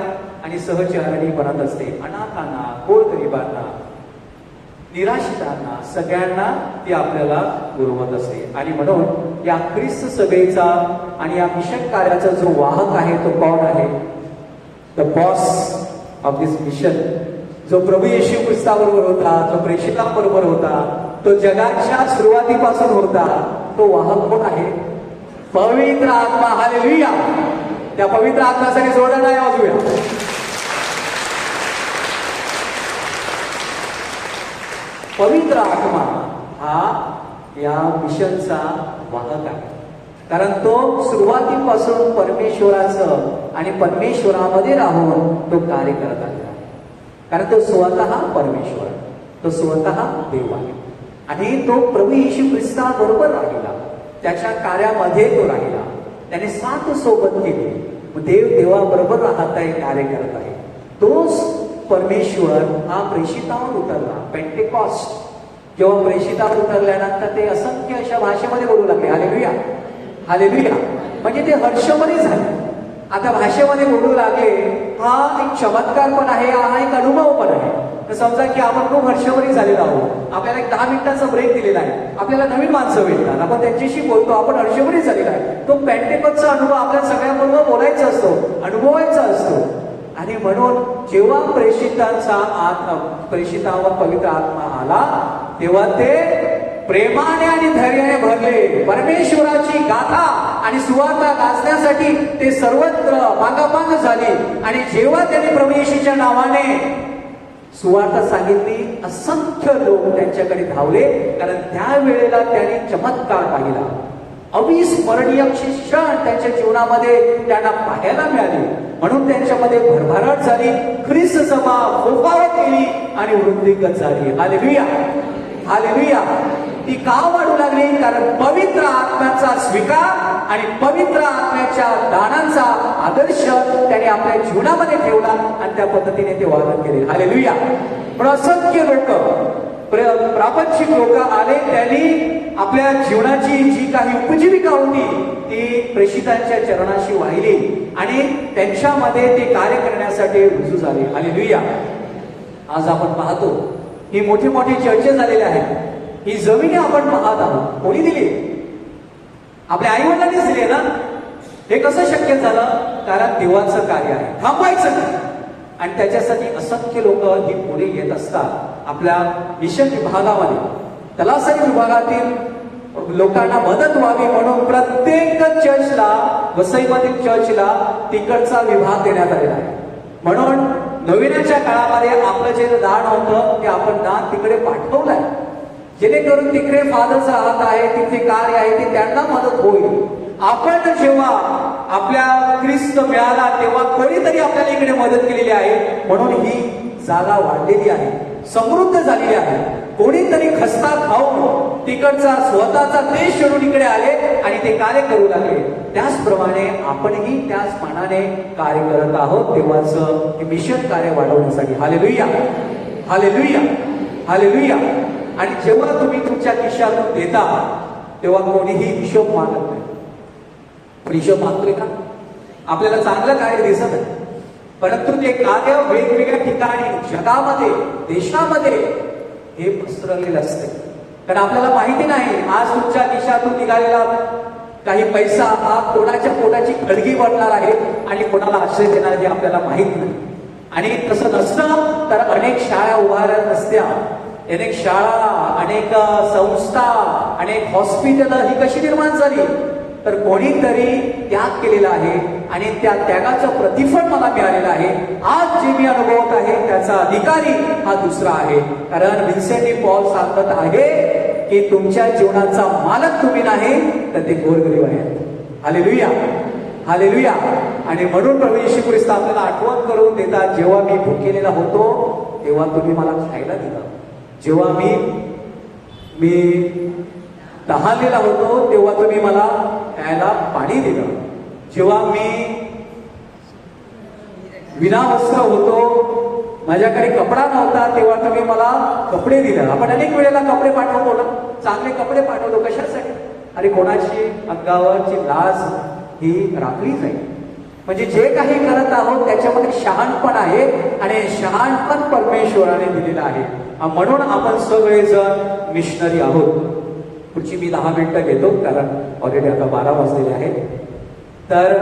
आणि सहचारणी बनत असते. अनाथांना, गोरगरिबांना, निराश्रितांना, सगळ्यांना ती आपल्याला पुरवत असते. आणि म्हणून या ख्रिस्त सभेचा आणि या मिशन कार्याचा जो वाहक आहे तो कोण आहे? The boss of this mission, जो प्रभू येशू ख्रिस्ताबरोबर होता, जो प्रेषितांबरोबर होता, तो जगाच्या सुरुवातीपासून होता तो वाहक कोण आहे? पवित्र आत्मा. हालेलुया. त्या पवित्र आत्म्यासाठी जोरदार आहे वाजूया. पवित्र आत्मा हा या मिशनचा वाहक आहे, कारण तो सुरुवातीपासून परमेश्वराचं आणि परमेश्वरामध्ये राहून तो कार्य करत आहे. कारण तो स्वतः परमेश्वर, तो स्वतः देव आहे आणि तो प्रभू येशू ख्रिस्ताबरोबर राहिला, त्याच्या कार्यामध्ये तो राहिला, त्याने साथ सोबत केली. देव देवाबरोबर राहत आहे, कार्य करत आहे. तोच परमेश्वर हा प्रेषितावर उतरला. पेंटेकॉस्ट जेव्हा प्रेषितावर उतरल्यानंतर ते असंख्य अशा भाषेमध्ये बोलू लागले. हालेलुया. हालेलुया. म्हणजे ते हर्षमरी झाले. आता भाषेमध्ये बोलू लागले. हा एक चमत्कार पण आहे, हा एक अनुभव पण आहे. तर समजा की आपण खूप हर्षमरी झालेलो आहोत, आपल्याला एक 10 मिनिटाचा ब्रेक दिलेला आहे, आपल्याला नवीन माणसं भेटतात, आपण त्यांच्याशी बोलतो, आपण हर्षमरी झालेला आहे. तो पेंटेकॉस्टचा अनुभव आपल्या सगळ्यांबरोबर बोलायचा असतो, अनुभवायचा असतो. आणि म्हणून जेव्हा प्रेषितावर पवित्र आत्मा आला तेव्हा ते प्रेमाने आणि धैर्याने भरले. परमेश्वराची गाथा आणि सुवार्ता गाजण्यासाठी ते सर्वत्र मागामाग झाली. आणि जेव्हा त्यांनी प्रभू येशूच्या नावाने सुवार्ता सांगितली, असंख्य लोक त्यांच्याकडे धावले, कारण त्यावेळेला त्यांनी चमत्कार पाहिला. अविस्मरणीय क्षण त्यांच्या जीवनामध्ये त्यांना पाहायला मिळाले. म्हणून त्यांच्यामध्ये भरभराट झाली, ख्रिस्त सभा फोफावत केली आणि वृद्धिंगत झाली. हालेलुया. हालेलुया. ती का वाढू लागली? कारण पवित्र आत्म्याचा स्वीकार आणि पवित्र आत्म्याच्या दानांचा आदर्श त्याने आपल्या जीवनामध्ये ठेवला आणि त्या पद्धतीने ते वाहन केले. हालेलुया. पण असंख्य लोक, प्रापंचिक लोक आले, त्यांनी आपल्या जीवनाची जी काही उपजीविका होती ती प्रेषितांच्या चरणाशी वाहिली आणि त्यांच्यामध्ये ते कार्य करण्यासाठी रुजू झाले. हालेलुया. आज आपण पाहतो ही मोठी मोठी चर्चा झालेली आहेत. ही जमिनी आपण पाहत आहोत, कोणी दिली? आपल्या आईवडिलांनीच दिले ना. हे कसं शक्य झालं? कारण देवाचं कार्य आहे, थांबायचं नाही. आणि त्याच्यासाठी असंख्य लोक ही पुढे येत असतात. आपल्या मिशन विभागामध्ये, तलासरी विभागातील लोकांना मदत व्हावी म्हणून प्रत्येक चर्चला, वसईमधील चर्चला तिकडचा विभाग देण्यात आलेला आहे. म्हणून नवीनच्या काळामध्ये आपलं जे दान होतं ते आपण दान तिकडे पाठवलंय, जेणेकरून तिकडे फादर्स राहत आहे, तिथे कार्य आहे, ते त्यांना मदत होईल. आपण जेव्हा आपल्या ख्रिस्त मिळाला तेव्हा कोणीतरी आपल्याला इकडे मदत केलेली आहे, म्हणून ही जागा वाढलेली आहे, समृद्ध झालेली आहे. कोणीतरी खस्ता खाऊन तिकडचा स्वतःचा देश सोडून इकडे आले आणि ते कार्य करू लागले. त्याचप्रमाणे आपणही त्याच मानाने कार्य करत आहोत तेव्हाच मिशन कार्य वाढवण्यासाठी. हालेलुया. हालेलुया. हालेलुया. आणि जेव्हा तुम्ही तुमच्या खिशातून देता तेव्हा कोणीही हिशोब मागत नाही. हिशोब मागतोय का? आपल्याला चांगलं कार्य दिसत आहे, परंतु ते कार्य वेगवेगळ्या ठिकाणी जगामध्ये, देशामध्ये हे पसरलेलं असते. कारण आपल्याला माहिती नाही आज तुमच्या खिशातून निघालेला काही पैसा हा कोणाच्या पोटाची खळगी बनणार आहे आणि कोणाला आश्रय देणार हे आपल्याला माहित नाही. आणि तसं नसतं तर अनेक शाळा उभारल्या नसत्या, अनेक शाळा, अनेक संस्था, अनेक हॉस्पिटल ही कशी निर्माण झाली? तर कोणीतरी त्याग केलेला आहे आणि त्या त्यागाचं प्रतिफळ मला मिळालेलं आहे. आज जे मी अनुभवत आहे त्याचा अधिकारी हा दुसरा आहे. कारण विन्सेंट डी पॉल सांगत आहे की तुमच्या जीवनाचा मालक तुम्ही नाही तर ते गोरगरीब आहेत. हालेलुया. हालेलुया. आणि म्हणून प्रभू येशू ख्रिस्त आपल्याला आठवण करून देतात, जेव्हा मी भुकेलेला होतो तेव्हा तुम्ही मला खायला दिलं, जेव्हा मी तहानलेला होतो तेव्हा तुम्ही मला प्यायला पाणी दिलं, जेव्हा मी विनावस्त्र होतो, माझ्याकडे कपडा नव्हता तेव्हा तुम्ही मला कपडे दिलं. आपण अनेक वेळेला कपडे पाठवतो ना, चांगले कपडे पाठवतो. कशासाठी? अरे कोणाची अंगावरची लाज ही राखली जाईल. म्हणजे जे काही करत आहोत त्याच्यामध्ये शहाणपण आहे आणि शहाणपण परमेश्वराने दिलेलं आहे. म्हणून आपण सगळेजण मिशनरी आहोत. पुढची मी 10 मिनिटं घेतो कारण ऑलरेडी आता 12 वाजलेले आहेत. तर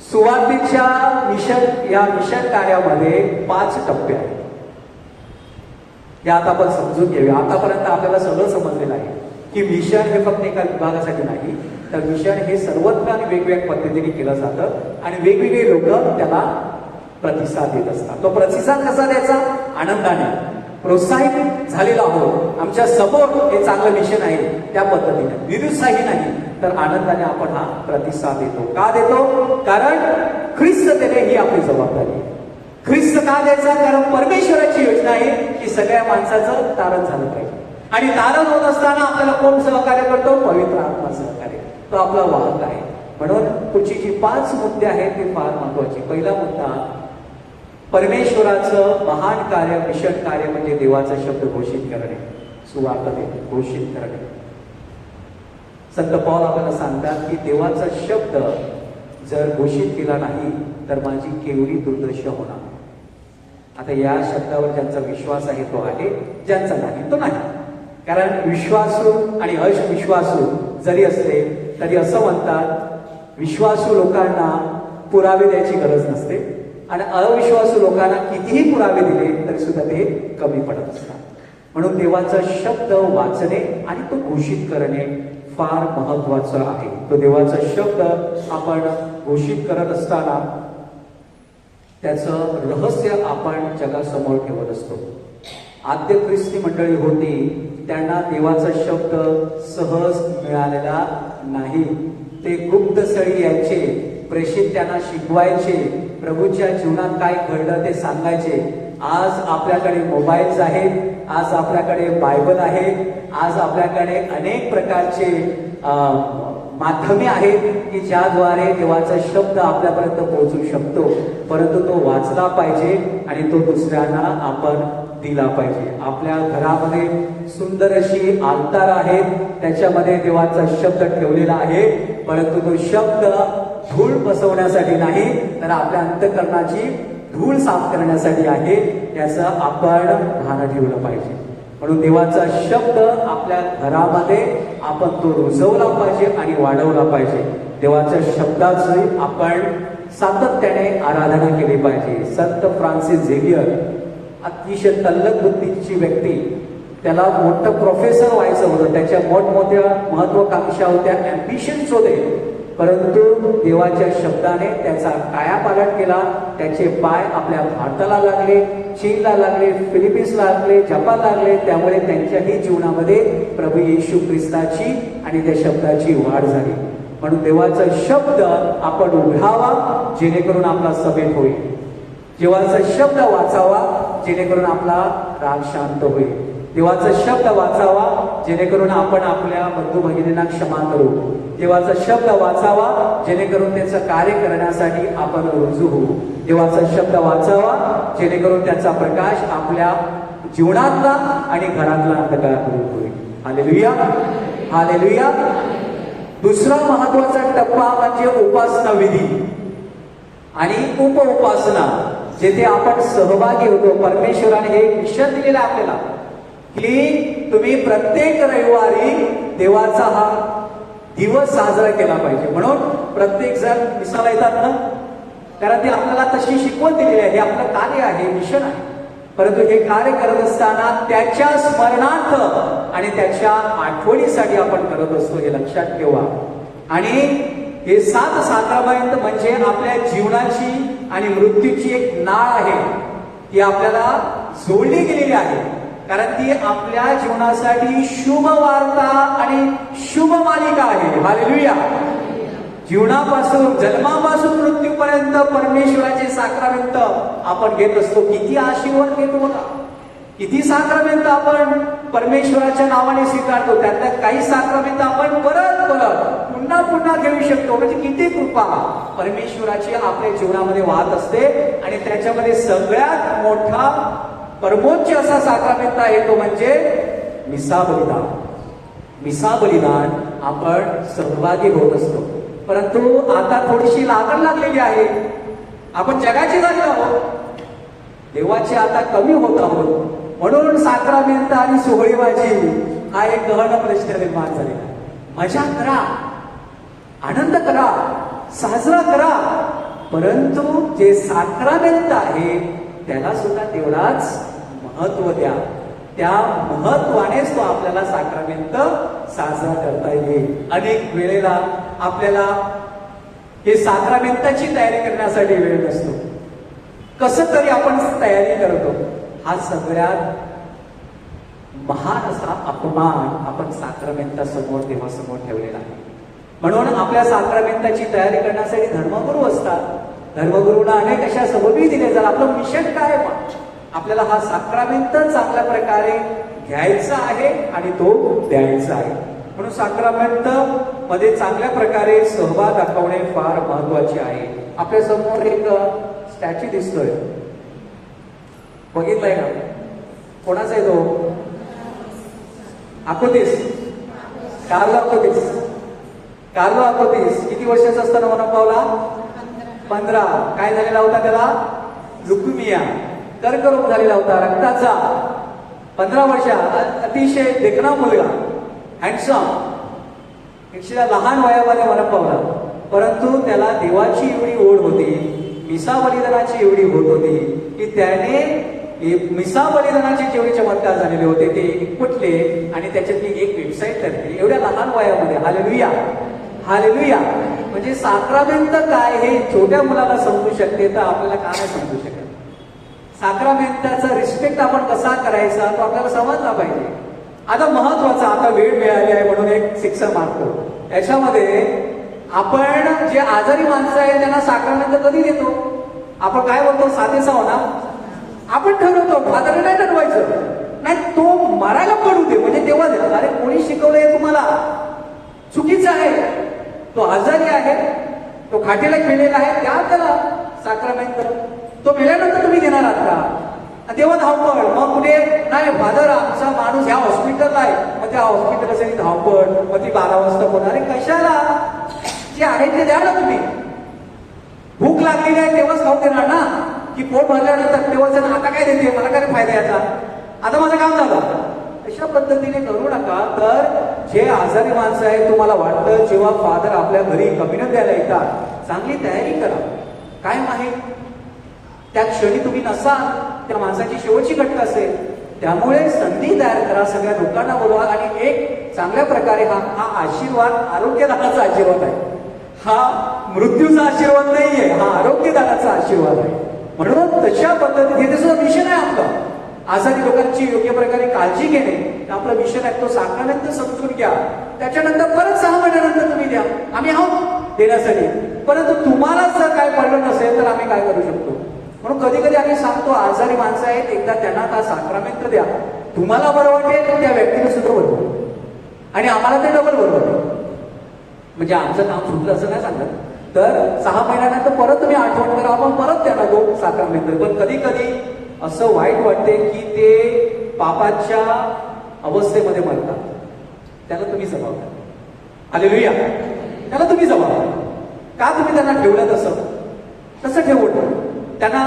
सुवार्तेच्या या मिशन कार्यामध्ये 5 टप्पे आहेत. हे आता आपण समजून घेऊया. आतापर्यंत आपल्याला सगळं समजलेलं आहे. की मिशन हे फक्त एका विभागासाठी नाही, तर मिशन हे सर्वत्र आणि वेगवेगळ्या पद्धतीने केलं जातं आणि वेगवेगळे लोक त्याला प्रतिसाद देत असतात. तो प्रतिसाद कसा द्यायचा? आनंदाने, प्रोत्साहित झालेला आहोत, आमच्या समोर हे चांगलं मिशन आहे त्या पद्धतीने, निरुत्साही नाही तर आनंदाने आपण हा प्रतिसाद देतो. का देतो? कारण ख्रिस्त देणे ही आपली जबाबदारी आहे. ख्रिस्त का द्यायचा? कारण परमेश्वराची योजना आहे की सगळ्या माणसाचं तारण झालं पाहिजे आणि तारण होत असताना आपल्याला कोण सहकार्य करतो? पवित्र आत्मा सहकार्य, तो आपला वाहक आहे. म्हणून पुढची जी 5 मुद्दे आहेत ते फार महत्वाचे. पहिला मुद्दा, परमेश्वराचं महान कार्य, मिशन कार्य म्हणजे देवाचा शब्द घोषित करणे, सुवार्ता देणे, घोषित करणे. संत पौल आपल्याला सांगतात की देवाचा शब्द जर घोषित केला नाही तर माझी केवढी दुर्दशा होणार. आता या शब्दावर ज्यांचा विश्वास आहे तो आहे, ज्यांचा नाही तो नाही. कारण विश्वासू आणि अविश्वासू जरी असले तरी असं म्हणतात, विश्वासू लोकांना पुरावे द्यायची गरज नसते आणि अविश्वासू लोकांना कितीही पुरावे दिले तरी सुद्धा ते कमी पडत असतात. म्हणून देवाचा शब्द वाचणे आणि तो घोषित करणे फार महत्वाचं आहे. तो देवाचा शब्द आपण घोषित करत असताना त्याचं रहस्य आपण जगासमोर ठेवत असतो. आद्य ख्रिस्ती मंडळी होती, त्यांना देवाचा शब्द सहज मिळालेला नाही. ते गुप्तस्थळी यायचे, प्रेषित त्यांना शिकवायचे, प्रभूच्या जीवनात काय घडलं ते सांगायचे. आज आपल्याकडे मोबाईल्स आहेत, आज आपल्याकडे बायबल आहे, आज आपल्याकडे अनेक प्रकारचे माध्यमे आहेत की ज्याद्वारे देवाचा शब्द आपल्यापर्यंत पोहोचू शकतो. परंतु तो वाचला पाहिजे आणि तो दुसऱ्यांना आपण दिला पाहिजे. आपल्या घरामध्ये सुंदर अशी आलतार आहेत, त्याच्यामध्ये देवाचा शब्द ठेवलेला आहे, परंतु तो शब्द धूळ बसवण्यासाठी नाही तर आपल्या अंतःकरणाची धूळ साफ करण्यासाठी आहे. याचं आपण भान ठेवलं पाहिजे. म्हणून देवाचा शब्द आपल्या घरामध्ये आपण तो रुजवला पाहिजे आणि वाढवला पाहिजे. देवाच्या शब्दाची आपण सातत्याने आराधना केली पाहिजे. संत फ्रान्सिस झेवियर अतिशय तल्लख बुद्धीची व्यक्ती, त्याला मोठं प्रोफेसर व्हायचं होतं, त्याच्या मोठमोठ्या महत्वाकांक्षा होत्या, ॲम्बिशन्स होते, परंतु देवाच्या शब्दाने त्याचा कायापालट केला. त्याचे पाय आपल्या भारताला लागले, चीनला लागले, फिलिपिन्सला लागले, जपानला लागले. त्यामुळे त्यांच्याही जीवनामध्ये प्रभू येशू ख्रिस्ताची आणि त्या शब्दाची वाढ झाली. म्हणून देवाचा शब्द आपण उघडावा जेणेकरून आपला समेट होईल. देवाचा शब्द वाचावा जेणेकरून आपला राग शांत होईल. देवाचा शब्द वाचावा जेणेकरून आपण आपल्या बंधू भगिनींना क्षमा करू. देवाचा शब्द वाचावा जेणेकरून त्याचं कार्य करण्यासाठी आपण रुजू होऊ. देवाचा शब्द वाचावा जेणेकरून त्याचा प्रकाश आपल्या जीवनातला आणि घरातला अंधकार दूर होईल. Hallelujah, hallelujah. दुसरा महत्वाचा टप्पा म्हणजे उपासना विधी आणि उपउपासना, जेथे आपण सहभागी होतो. परमेश्वराने हे मिशन दिलेलं आहे आपल्याला की तुम्ही प्रत्येक रविवारी देवाचा हा दिवस साजरा केला पाहिजे. म्हणून प्रत्येक जण मिसाला येतात ना, कारण ते आपल्याला तशी शिकवण दिलेली आहे. हे आपलं कार्य आहे, मिशन आहे. परंतु हे कार्य करत असताना त्याच्या स्मरणार्थ आणि त्याच्या आठवणीसाठी आपण करत असतो, हे लक्षात ठेवा. आणि हे 7 साक्रामेंट म्हणजे आपल्या जीवनाची आणि मृत्यूची एक नाळ आहे, ती आपल्याला जोडली गेलेली आहे. कारण ती आपल्या जीवनासाठी शुभ वार्ता आणि शुभ मालिका आहे. हालेलुया. जीवनापासून जन्मापासून मृत्यूपर्यंत परमेश्वराचे साक्रामेंट आपण घेत असतो. किती आशीर्वाद घेतो बघा, किती साक्रामेंट आपण परमेश्वराच्या नावाने स्वीकारतो. त्यातल्या काही साक्रामेंट आपण परत परत पुन्हा पुन्हा घेऊ शकतो. म्हणजे किती कृपा परमेश्वराची आपल्या जीवनामध्ये वाहत असते. आणि त्याच्यामध्ये सगळ्यात मोठा परमोच्च असा साक्रामेंट आहे तो म्हणजे मिसा बलिदान. मिसा बलिदान आपण सहभागी होत असतो. परंतु आता थोडीशी लागण लागलेली आहे. आपण जगाची झाली आहोत, देवाचे आता कमी होत आहोत. म्हणून साक्रामेंट आणि सोहळीबाजी हा एक गहन प्रश्न निर्माण झालेला आहे. मजा करा, आनंद करा, साजरा करा, परंतु जे साक्रामेंट आहे त्याला सुद्धा तेवढाच महत्व द्या. त्या महत्वानेच तो आपल्याला साक्रामेंट साजरा करता येईल. अनेक वेळेला आपल्याला हे साक्रामेंटाची तयारी करण्यासाठी वेळ नसतो. कसं तरी आपण तयारी करतो. हा सगळ्यात महान असा अपमान आपण साक्रामेंटासमोर देवासमोर ठेवलेला आहे. म्हणून आपल्या साक्रामेंटाची तयारी करण्यासाठी धर्मगुरू असतात. धर्मगुरूंना अनेक अशा सबबी दिले जातात. आपलं मिशन काय आहे? आपल्याला हा साक्रामेंट चांगल्या प्रकारे घ्यायचा आहे आणि तो द्यायचा आहे. म्हणून साक्रामेंट मध्ये चांगल्या प्रकारे सहभाग दाखवणे फार महत्वाचे आहे. आपल्या समोर एक स्टॅच्यू दिसतोय, बघितलाय का? कोणाचा आहे तो? अकोतीस, कार्लो अकोतीस. कार्लो अकोतीस किती वर्षाचा असताना मरण पावला? 15. काय झालेला होता त्याला? लुकुमिया, कर्करोग झालेला होता रक्ताचा. 15 वर्ष, अतिशय देखणा मुलगा, हँडसम, पेक्षा लहान वयामध्ये मरण पावला. परंतु त्याला देवाची एवढी ओढ होती, मिसा बलिदानाची एवढी होत होती की त्याने मिसा बलिदानाचे जेवढे चमत्कार झालेले होते ते एकवटले आणि त्याच्यातली एक वेबसाईट तयार केली एवढ्या लहान वयामध्ये. Hallelujah, hallelujah. म्हणजे साक्रामेंट काय हे छोट्या मुलाला समजू शकते तर आपल्याला का नाही समजू शकत? साक्रामेंटाचा रिस्पेक्ट आपण कसा करायचा तो आपल्याला समजला पाहिजे. आता महत्वाचा, आता वेळ मिळाली आहे म्हणून एक शिक्षा मारतो. याच्यामध्ये आपण जे आजारी माणसं आहेत त्यांना साक्रामेंट कधी देतो? आपण काय बोलतो? साधेसा होणार आपण ठरवतो. फादरने नाही ठरवायचं, नाही तो मरायला पडू दे म्हणजे तेव्हा द्या. अरे कोणी शिकवलंय तुम्हाला? चुकीचं आहे. तो आजारी आहे, तो खाटेला खेळलेला आहे, त्या त्याला साक्रामेंट. तो मेल्यानंतर तुम्ही देणार आहात का? तेव्हा धावपळ. मग कुठे नाही फादर आमचा माणूस ह्या हॉस्पिटलला आहे, मग त्या हॉस्पिटलसाठी धावपळ, मग ती 12 वाजता होणार. अरे कशाला? जे आहे ते द्या ना तुम्ही. भूक लागलेली आहे तेव्हाच खाऊ देणार ना, की पोट भरल्यानंतर तेव्हाच आता काय देते, मला काय फायदा याचा, आता माझं काम झालं. अशा पद्धतीने करू नका. तर जे आजारी माणसं आहेत तुम्हाला वाटतं जेव्हा फादर आपल्या घरी कम्युनियन द्यायला येतात, चांगली तयारी करा. काय माहीत त्या क्षणी तुम्ही नसाल, त्या माणसाची शेवटची घटना असेल. त्यामुळे संधी तयार करा, सगळ्या लोकांना बोलवा आणि एक चांगल्या प्रकारे हा आशीर्वाद आरोग्यदानाचा आशीर्वाद आहे. हा मृत्यूचा आशीर्वाद नाहीये, हा आरोग्यदानाचा आशीर्वाद आहे. म्हणून तशा पद्धतीने हे सुद्धा मिशन आहे आपलं. आजारी लोकांची योग्य प्रकारे काळजी घेणे आपलं मिशन आहे. तो साक्रामेंट समजून घ्या. त्याच्यानंतर परत 6 महिन्यानंतर तुम्ही द्या. आम्ही आहोत देण्यासाठी. परंतु तुम्हाला जर काय पडलं नसेल तर आम्ही काय करू शकतो? म्हणून कधी कधी आम्ही सांगतो आजारी माणसं आहेत, एकदा त्यांना का साक्रामेंट द्या. तुम्हाला बरं वाटेल त्या व्यक्तीला सुद्धा बरं वाटेल आणि आम्हाला ते डबल बरं वाटेल. म्हणजे आमचं काम सुटलं असं नाही सांगत. तर 6 महिन्यानंतर परत तुम्ही आठवण करा, आपण परत त्यांना तो साक्रामेंट. पण कधी कधी असं वाईट वाटते की ते पापाच्या अवस्थेमध्ये मरतात. त्याला तुम्ही जबाबदार. हालेलुया. त्याला तुम्ही जबाबदार. का तुम्ही त्यांना ठेवलं तसं ठेवून त्यांना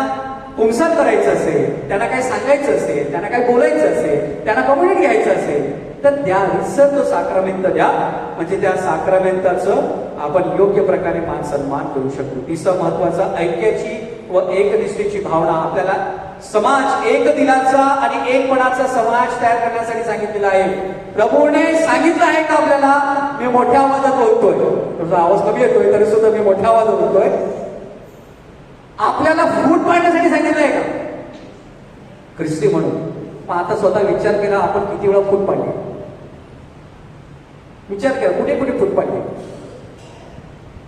पुंसात करायचं असेल, त्यांना काय सांगायचं असेल, त्यांना काय बोलायचं असेल, त्यांना कम्युनिट घ्यायचं असेल तर द्या. रिसर तो साक्रामेंट द्या. म्हणजे त्या साक्रामेंटाचं आपण योग्य प्रकारे मान सन्मान करू शकतो. तिसरं महत्वाचं, ऐक्याची व एकनिष्ठेची भावना. आपल्याला समाज, एक दिलाचा आणि एकपणाचा समाज तयार करण्यासाठी सांगितलेला आहे. प्रभूने सांगितलं आहे का आपल्याला? मी मोठ्या आवाजात बोलतोय, तुझा आवाज कमी येतोय तरी सुद्धा मी मोठ्या आवाजात बोलतोय. आपल्याला फूट पाडण्यासाठी सांगितलं आहे का? ख्रिस्ती म्हणून. पण आता स्वतः विचार केला आपण किती वेळा फूट पाडली? विचार केला कुठे कुठे फूट पाडली?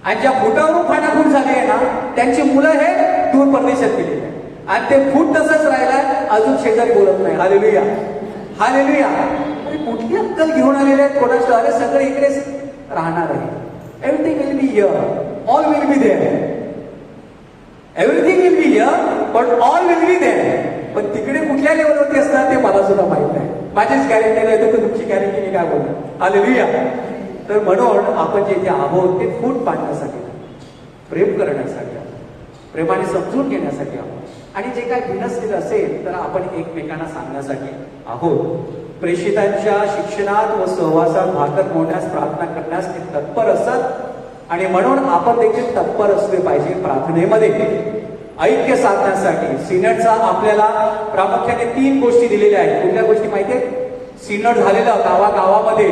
आणि ज्या फुटावरून फाटाफूट झाली आहे ना त्यांची मुलं हे दूर परदेशात गेलेली आहे आणि ते फूट तसंच राहिलाय, अजून शेजारी बोलत नाही. Hallelujah, hallelujah. कुठली अक्कल घेऊन आलेले आहेत कोणाच्या? अरे सगळे इकडेच राहणार आहे. Everything will be here, all will be there. Everything will be here but all will be there. पण तिकडे कुठल्या लेवलवरती असणार ते मला सुद्धा माहित नाही. माझीच गॅरंटी नाही तर तुमची गॅरंटी मी काय बोलणार. हालेलुया. तर म्हणून आपण जे जे आहोत ते फूट पाडण्यासाठी, प्रेम करण्यासाठी, प्रेमाने समजून घेण्यासाठी आहोत. आणि जे काय भिनसलेलं असेल तर आपण एकमेकांना सांगण्यासाठी आहोत. प्रेषितांच्या शिक्षणात व सहवासात भाकर मोडण्यास, प्रार्थना करण्यास ते तत्पर असतात. आणि म्हणून आपण देखील तत्पर असले पाहिजे प्रार्थनेमध्ये. ऐक्य साधण्यासाठी सिनडचा आपल्याला प्रामुख्याने 3 गोष्टी दिलेल्या आहेत. कुठल्या गोष्टी माहिती आहेत? सिनड झालेलं गावागावामध्ये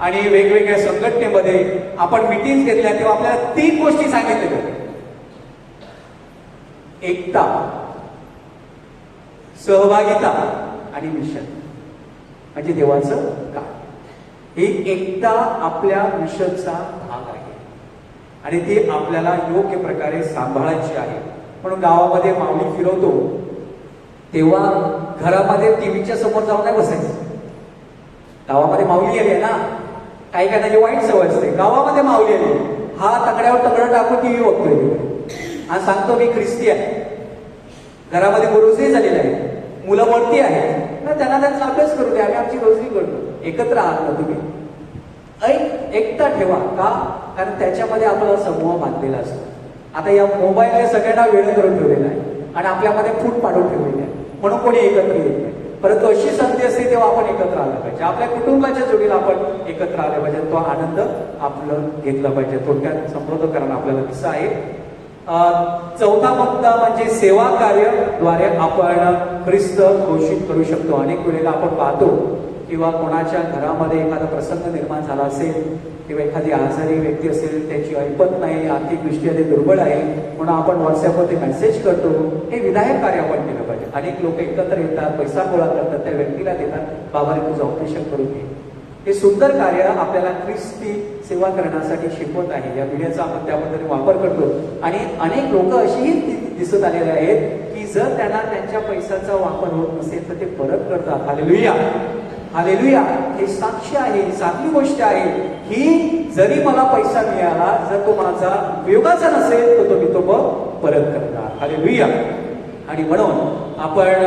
आणि वेगवेगळ्या संघटनेमध्ये आपण मीटिंग घेतल्या तेव्हा आपल्याला 3 गोष्टी सांगितलेल्या. एकता, सहभागिता आणि मिशन म्हणजे देवाचं काम. ही एकता आपल्या मिशनचा भाग आहे आणि ती आपल्याला योग्य प्रकारे सांभाळायची आहे. म्हणून गावामध्ये माऊली फिरवतो तेव्हा घरामध्ये टीव्हीच्या समोर जाऊन नाही बसायचं. गावामध्ये माऊली आली आहे ना, काही काहींची वाईट सवय असते. गावामध्ये माऊली आली, हा तकड्यावर तकड टाकून टीव्ही बघतोय आणि सांगतो मी ख्रिस्ती आहे. घरामध्ये गुरुजी झालेले आहे, मुलं वरती आहेत ना, त्यांना त्यांचा अभ्यास करू दे, आम्ही आमची रोजरी करतो. एकत्र आहात ना तुम्ही? एकता ठेवा. का? कारण त्याच्यामध्ये आपला समूह बांधलेला असतो. आता या मोबाईलने सगळ्यांना वेळ करून ठेवलेला आहे आणि आपल्यामध्ये फूट पाडून ठेवलेली आहे, म्हणून कोणी एकत्र येत नाही. परंतु अशी संधी असते तेव्हा आपण एकत्र आलं पाहिजे. आपल्या कुटुंबाच्या जोडीला आपण एकत्र आले पाहिजे, तो आनंद आपलं घेतला पाहिजे. थोडक्यात संबोधन करणं आपल्याला दिसं आहे. चौथा मुद्दा म्हणजे सेवा कार्यद्वारे आपण ख्रिस्त घोषित करू शकतो. अनेक वेळेला आपण पाहतो किंवा कोणाच्या घरामध्ये एखादा प्रसंग निर्माण झाला असेल किंवा एखादी आजारी व्यक्ती असेल, त्याची ऐपत नाही, आर्थिकदृष्ट्या ते दुर्बळ आहे, म्हणून आपण व्हॉट्सअपवरती मेसेज करतो. हे विधायक कार्य आपण केलं पाहिजे. अनेक लोक एकत्र येतात, पैसा गोळा करतात, त्या व्यक्तीला देतात, बाबाने तुझं ऑपरेशन करून घे. हे सुंदर कार्य आपल्याला ख्रिस्ती सेवा करण्यासाठी शिकवत आहे. या व्हिडिओचा आपण त्याबद्दल वापर करतो आणि अनेक लोक अशीही दिसत आलेले आहेत की जर त्यांना त्यांच्या पैशाचा वापर होत नसेल तर ते परत करतात. Hallelujah, hallelujah. हे साक्ष आहे, ही चांगली गोष्ट आहे की जरी मला पैसा मिळाला, जर तो माझा उपयोगाचा नसेल तर तो मी तो परत करणार. हालेलुया. आणि म्हणून आपण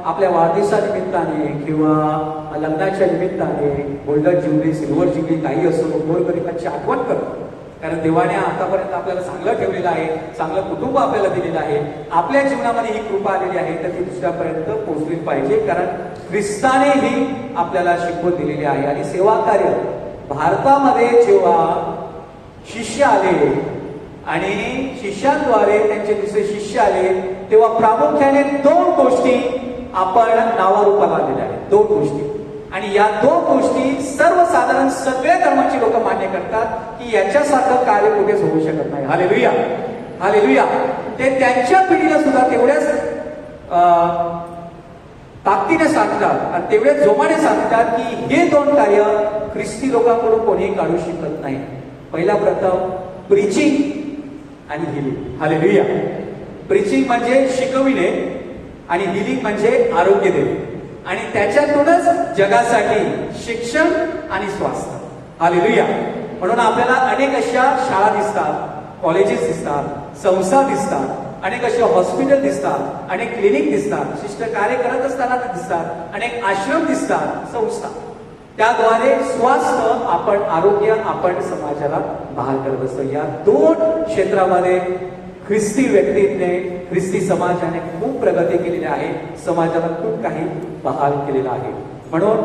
आपल्या वाढदिवसानिमित्ताने किंवा लग्नाच्या निमित्ताने गोल्डन ज्युबली, सिल्वर ज्युबली काही असो, गोरगरिबांची आठवण करतो. कारण देवाने आतापर्यंत आपल्याला चांगलं ठेवलेलं आहे, चांगलं कुटुंब आपल्याला दिलेलं आहे. आपल्या जीवनामध्ये ही कृपा आलेली आहे तर ती दुसऱ्यापर्यंत पोहोचली पाहिजे, कारण ख्रिस्ताने ही आपल्याला शिकवण दिलेली आहे. आणि सेवा कार्य भारतामध्ये जेव्हा शिष्य आले आणि शिष्यांद्वारे त्यांचे दुसरे शिष्य आले तेव्हा प्रामुख्याने 2 गोष्टी आपण नावारूपाला आलेल्या आहेत. 2 गोष्टी. आणि या 2 गोष्टी सर्वसाधारण सगळ्या धर्माची लोक मान्य करतात की याच्यासारखं कार्य कुठेच होऊ शकत नाही. Hallelujah, hallelujah. ते त्यांच्या पिढीला सुद्धा तेवढ्याच ताकदीने सांगतात आणि तेवढ्याच जोमाने सांगतात की हे 2 कार्य ख्रिस्ती लोकांकडून कोणीही काढू शकत नाही. पहिला प्रथम प्रीचिंग आणि हिलिंग. हालेलुया. प्रीचिंग म्हणजे शिकविणे आणि हिलिंग म्हणजे आरोग्य देणे आणि त्याच्यातूनच जगासाठी शिक्षण आणि स्वास्थ्य. हालेलुया. म्हणून आपल्याला अनेक अशा शाळा दिसतात, कॉलेजेस दिसतात, संस्था दिसतात, अनेक अशा हॉस्पिटल दिसतात, अनेक क्लिनिक दिसतात, शिष्ट कार्य करत असताना दिसतात, अनेक आश्रम दिसतात, संस्था. त्याद्वारे स्वास्थ्य आपण, आरोग्य आपण समाजाला बहाल करत असतो. या 2 क्षेत्रामध्ये ख्रिस्ती व्यक्तीने, ख्रिस्ती समाजाने खूप प्रगती केलेली आहे, समाजाला खूप काही बहाल केलेलं आहे. म्हणून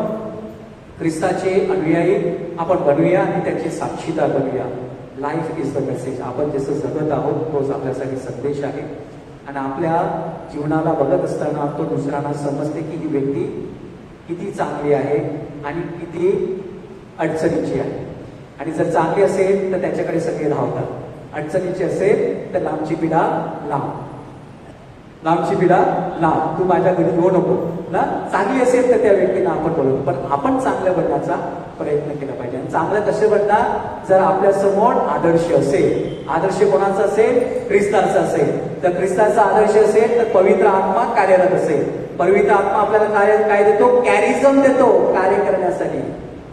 ख्रिस्ताचे अनुयायी आपण बनूया आणि त्याचे साक्षीदार बनूया. Life is the message. आपण जसं जगत आहोत तोच आपल्यासाठी संदेश आहे आणि आपल्या जीवनाला बघत असताना तो दुसऱ्यांना समजते की ही व्यक्ती किती चांगली आहे आणि किती अडचणीची आहे. आणि जर चांगली असेल तर त्याच्याकडे सगळे धावतात, अडचणीची असेल तर लांबची पिढा लांब, लांबची पिढा लांब, तू माझ्या घरी येऊ नको ना. चांगली असेल तर त्या व्यक्तीला आपण बोलवतो, पण आपण चांगलं बनण्याचा प्रयत्न केला पाहिजे. आणि चांगलं कसे बनणार? जर आपल्या समोर आदर्श असेल. आदर्श कोणाचा असेल? ख्रिस्ताचा असेल. तर ख्रिस्ताचा आदर्श असेल तर पवित्र आत्मा कार्यरत असेल. पवित्र आत्मा आपल्याला काय देतो? कॅरिझम देतो कार्य करण्यासाठी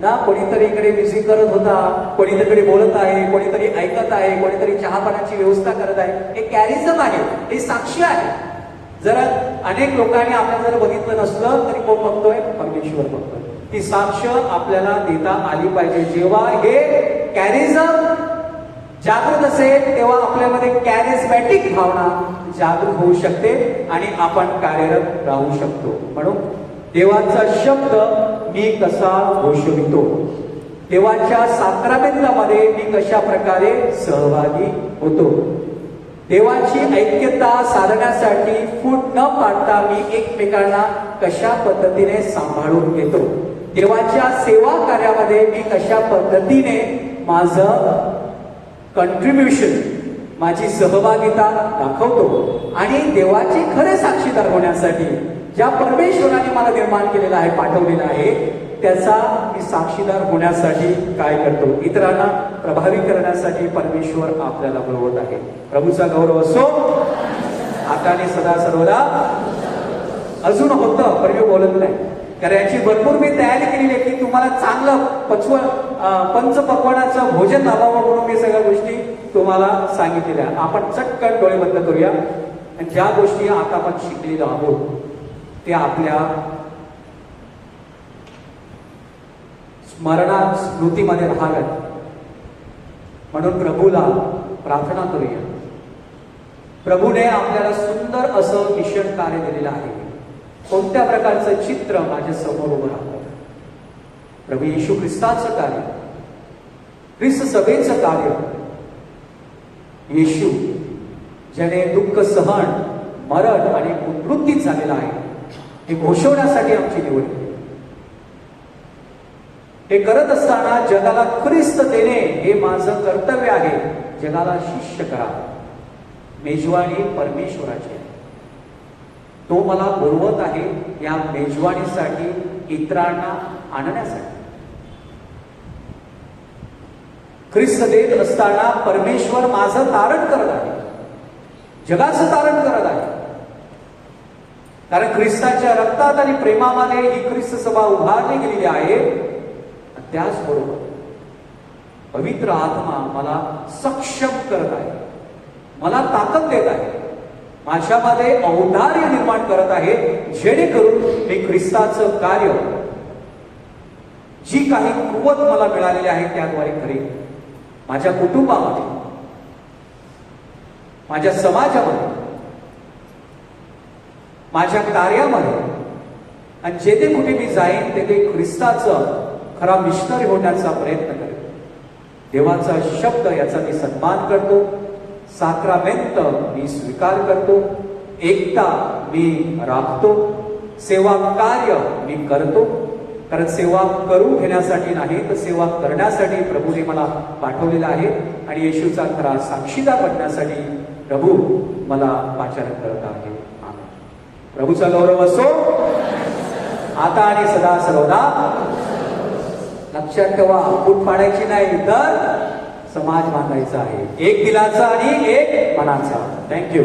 ना. कोणीतरी इकडे म्युझिक करत होता, कोणीतरी बोलत आहे, कोणीतरी ऐकत आहे, कोणीतरी चहापाण्याची व्यवस्था करत आहे. हे कॅरिझम आहे, हे साक्षी आहे. जर अनेक लोकांनी आपल्याला जर बघितलं नसलं तरी कोण बघतोय? परमेश्वर बघतोय. ती साक्ष आपल्याला देता आली पाहिजे. जेव्हा हे कॅरिझम जागृत असेल तेव्हा आपल्यामध्ये कॅरिझमॅटिक भावना जागृत होऊ शकते आणि आपण कार्यरत राहू शकतो. म्हणून देवाचा शब्द मी कसा घोषवितो, देवाच्या साक्रामेंतामध्ये मी कशा प्रकारे सहभागी होतो. देवाची ऐक्यता साधण्यासाठी फूट न पाडता मी एकमेकांना कशा पद्धतीने सांभाळून घेतो, देवाच्या सेवा कार्यामध्ये मी कशा पद्धतीने माझं कंट्रीब्युशन, माझी सहभागिता दाखवतो आणि देवाचे खरे साक्षीदार होण्यासाठी ज्या परमेश्वराने मला निर्माण केलेला आहे, पाठवलेला आहे, त्याचा मी साक्षीदार होण्यासाठी काय करतो, इतरांना प्रभावी करण्यासाठी परमेश्वर आपल्याला बोलवत आहे. प्रभूचा गौरव असो. आता आणि सदा सर्वदा. अजून होतं पण मी बोलत नाही, कारण याची भरपूर मी तयारी केलेली आहे की तुम्हाला चांगलं पंचपक्वानाचं भोजन लावावं म्हणून मी सगळ्या गोष्टी तुम्हाला सांगितलेल्या. आपण चटकन डोळे बंद करूया आणि ज्या गोष्टी आता आपण शिकलेलो आहोत त्या आपल्या स्मृतीमध्ये राहाव्यात म्हणून प्रभूला प्रार्थना करूया. प्रभूने आपल्याला सुंदर असं मिशन कार्य दिलेलं आहे. कोणत्या प्रकारचं चित्र माझ्या समोर उभं राहतं? प्रभू येशू ख्रिस्ताचं कार्य, ख्रिस्त सभेचं कार्य, येशू ज्याने दुःख सहन, मरण आणि पुनरुत्थान झालेलं आहे हे घोषवण्यासाठी आमची निवड. हे करत असताना जगाला ख्रिस्त देणे हे माझं कर्तव्य आहे. जगाला शिष्य करा. मेजवानी परमेश्वराची, तो मला बोलवत आहे या मेजवानीसाठी, इतरांना आणण्यासाठी. ख्रिस्त देत असताना परमेश्वर माझं तारण करत आहे, जगाचं तारण करत आहे. कारण ख्रिस्ताच्या रक्तात आणि प्रेमामध्ये ही ख्रिस्त सभा उभारली गेलेली आहे. त्याचबरोबर पवित्र आत्मा मला सक्षम करत आहे, मला ताकद देत आहे, माझ्यामध्ये औदार्य निर्माण करत आहे, जेणेकरून मी ख्रिस्ताचं कार्य, जी काही कुवत मला मिळालेली आहे त्याद्वारे करेन. माझ्या कुटुंबामध्ये, माझ्या समाजामध्ये, माझ्या कार्यामध्ये आणि जेथे कुठे मी जाईन तेथे ख्रिस्ताचं खरा मिशनरी होण्याचा प्रयत्न करेन. देवाचा शब्द याचा मी सन्मान करतो. साक्रामेंट मी स्वीकार करतो. एकता मी राखतो. सेवा कार्य मी करतो. कारण सेवा करून घेण्यासाठी नाही तर सेवा करण्यासाठी प्रभूने मला पाठवलेलं आहे आणि येशूचा खरा साक्षीदार बनण्यासाठी प्रभू मला पाचारण करत आहे. आमेन. प्रभूचा गौरव असो आता आणि सदा सर्वदा. लक्षात ठेवा, फूट पाडायची नाही तर समाज बांधायचा आहे, एक दिलाचा आणि एक मनाचा. थँक्यू.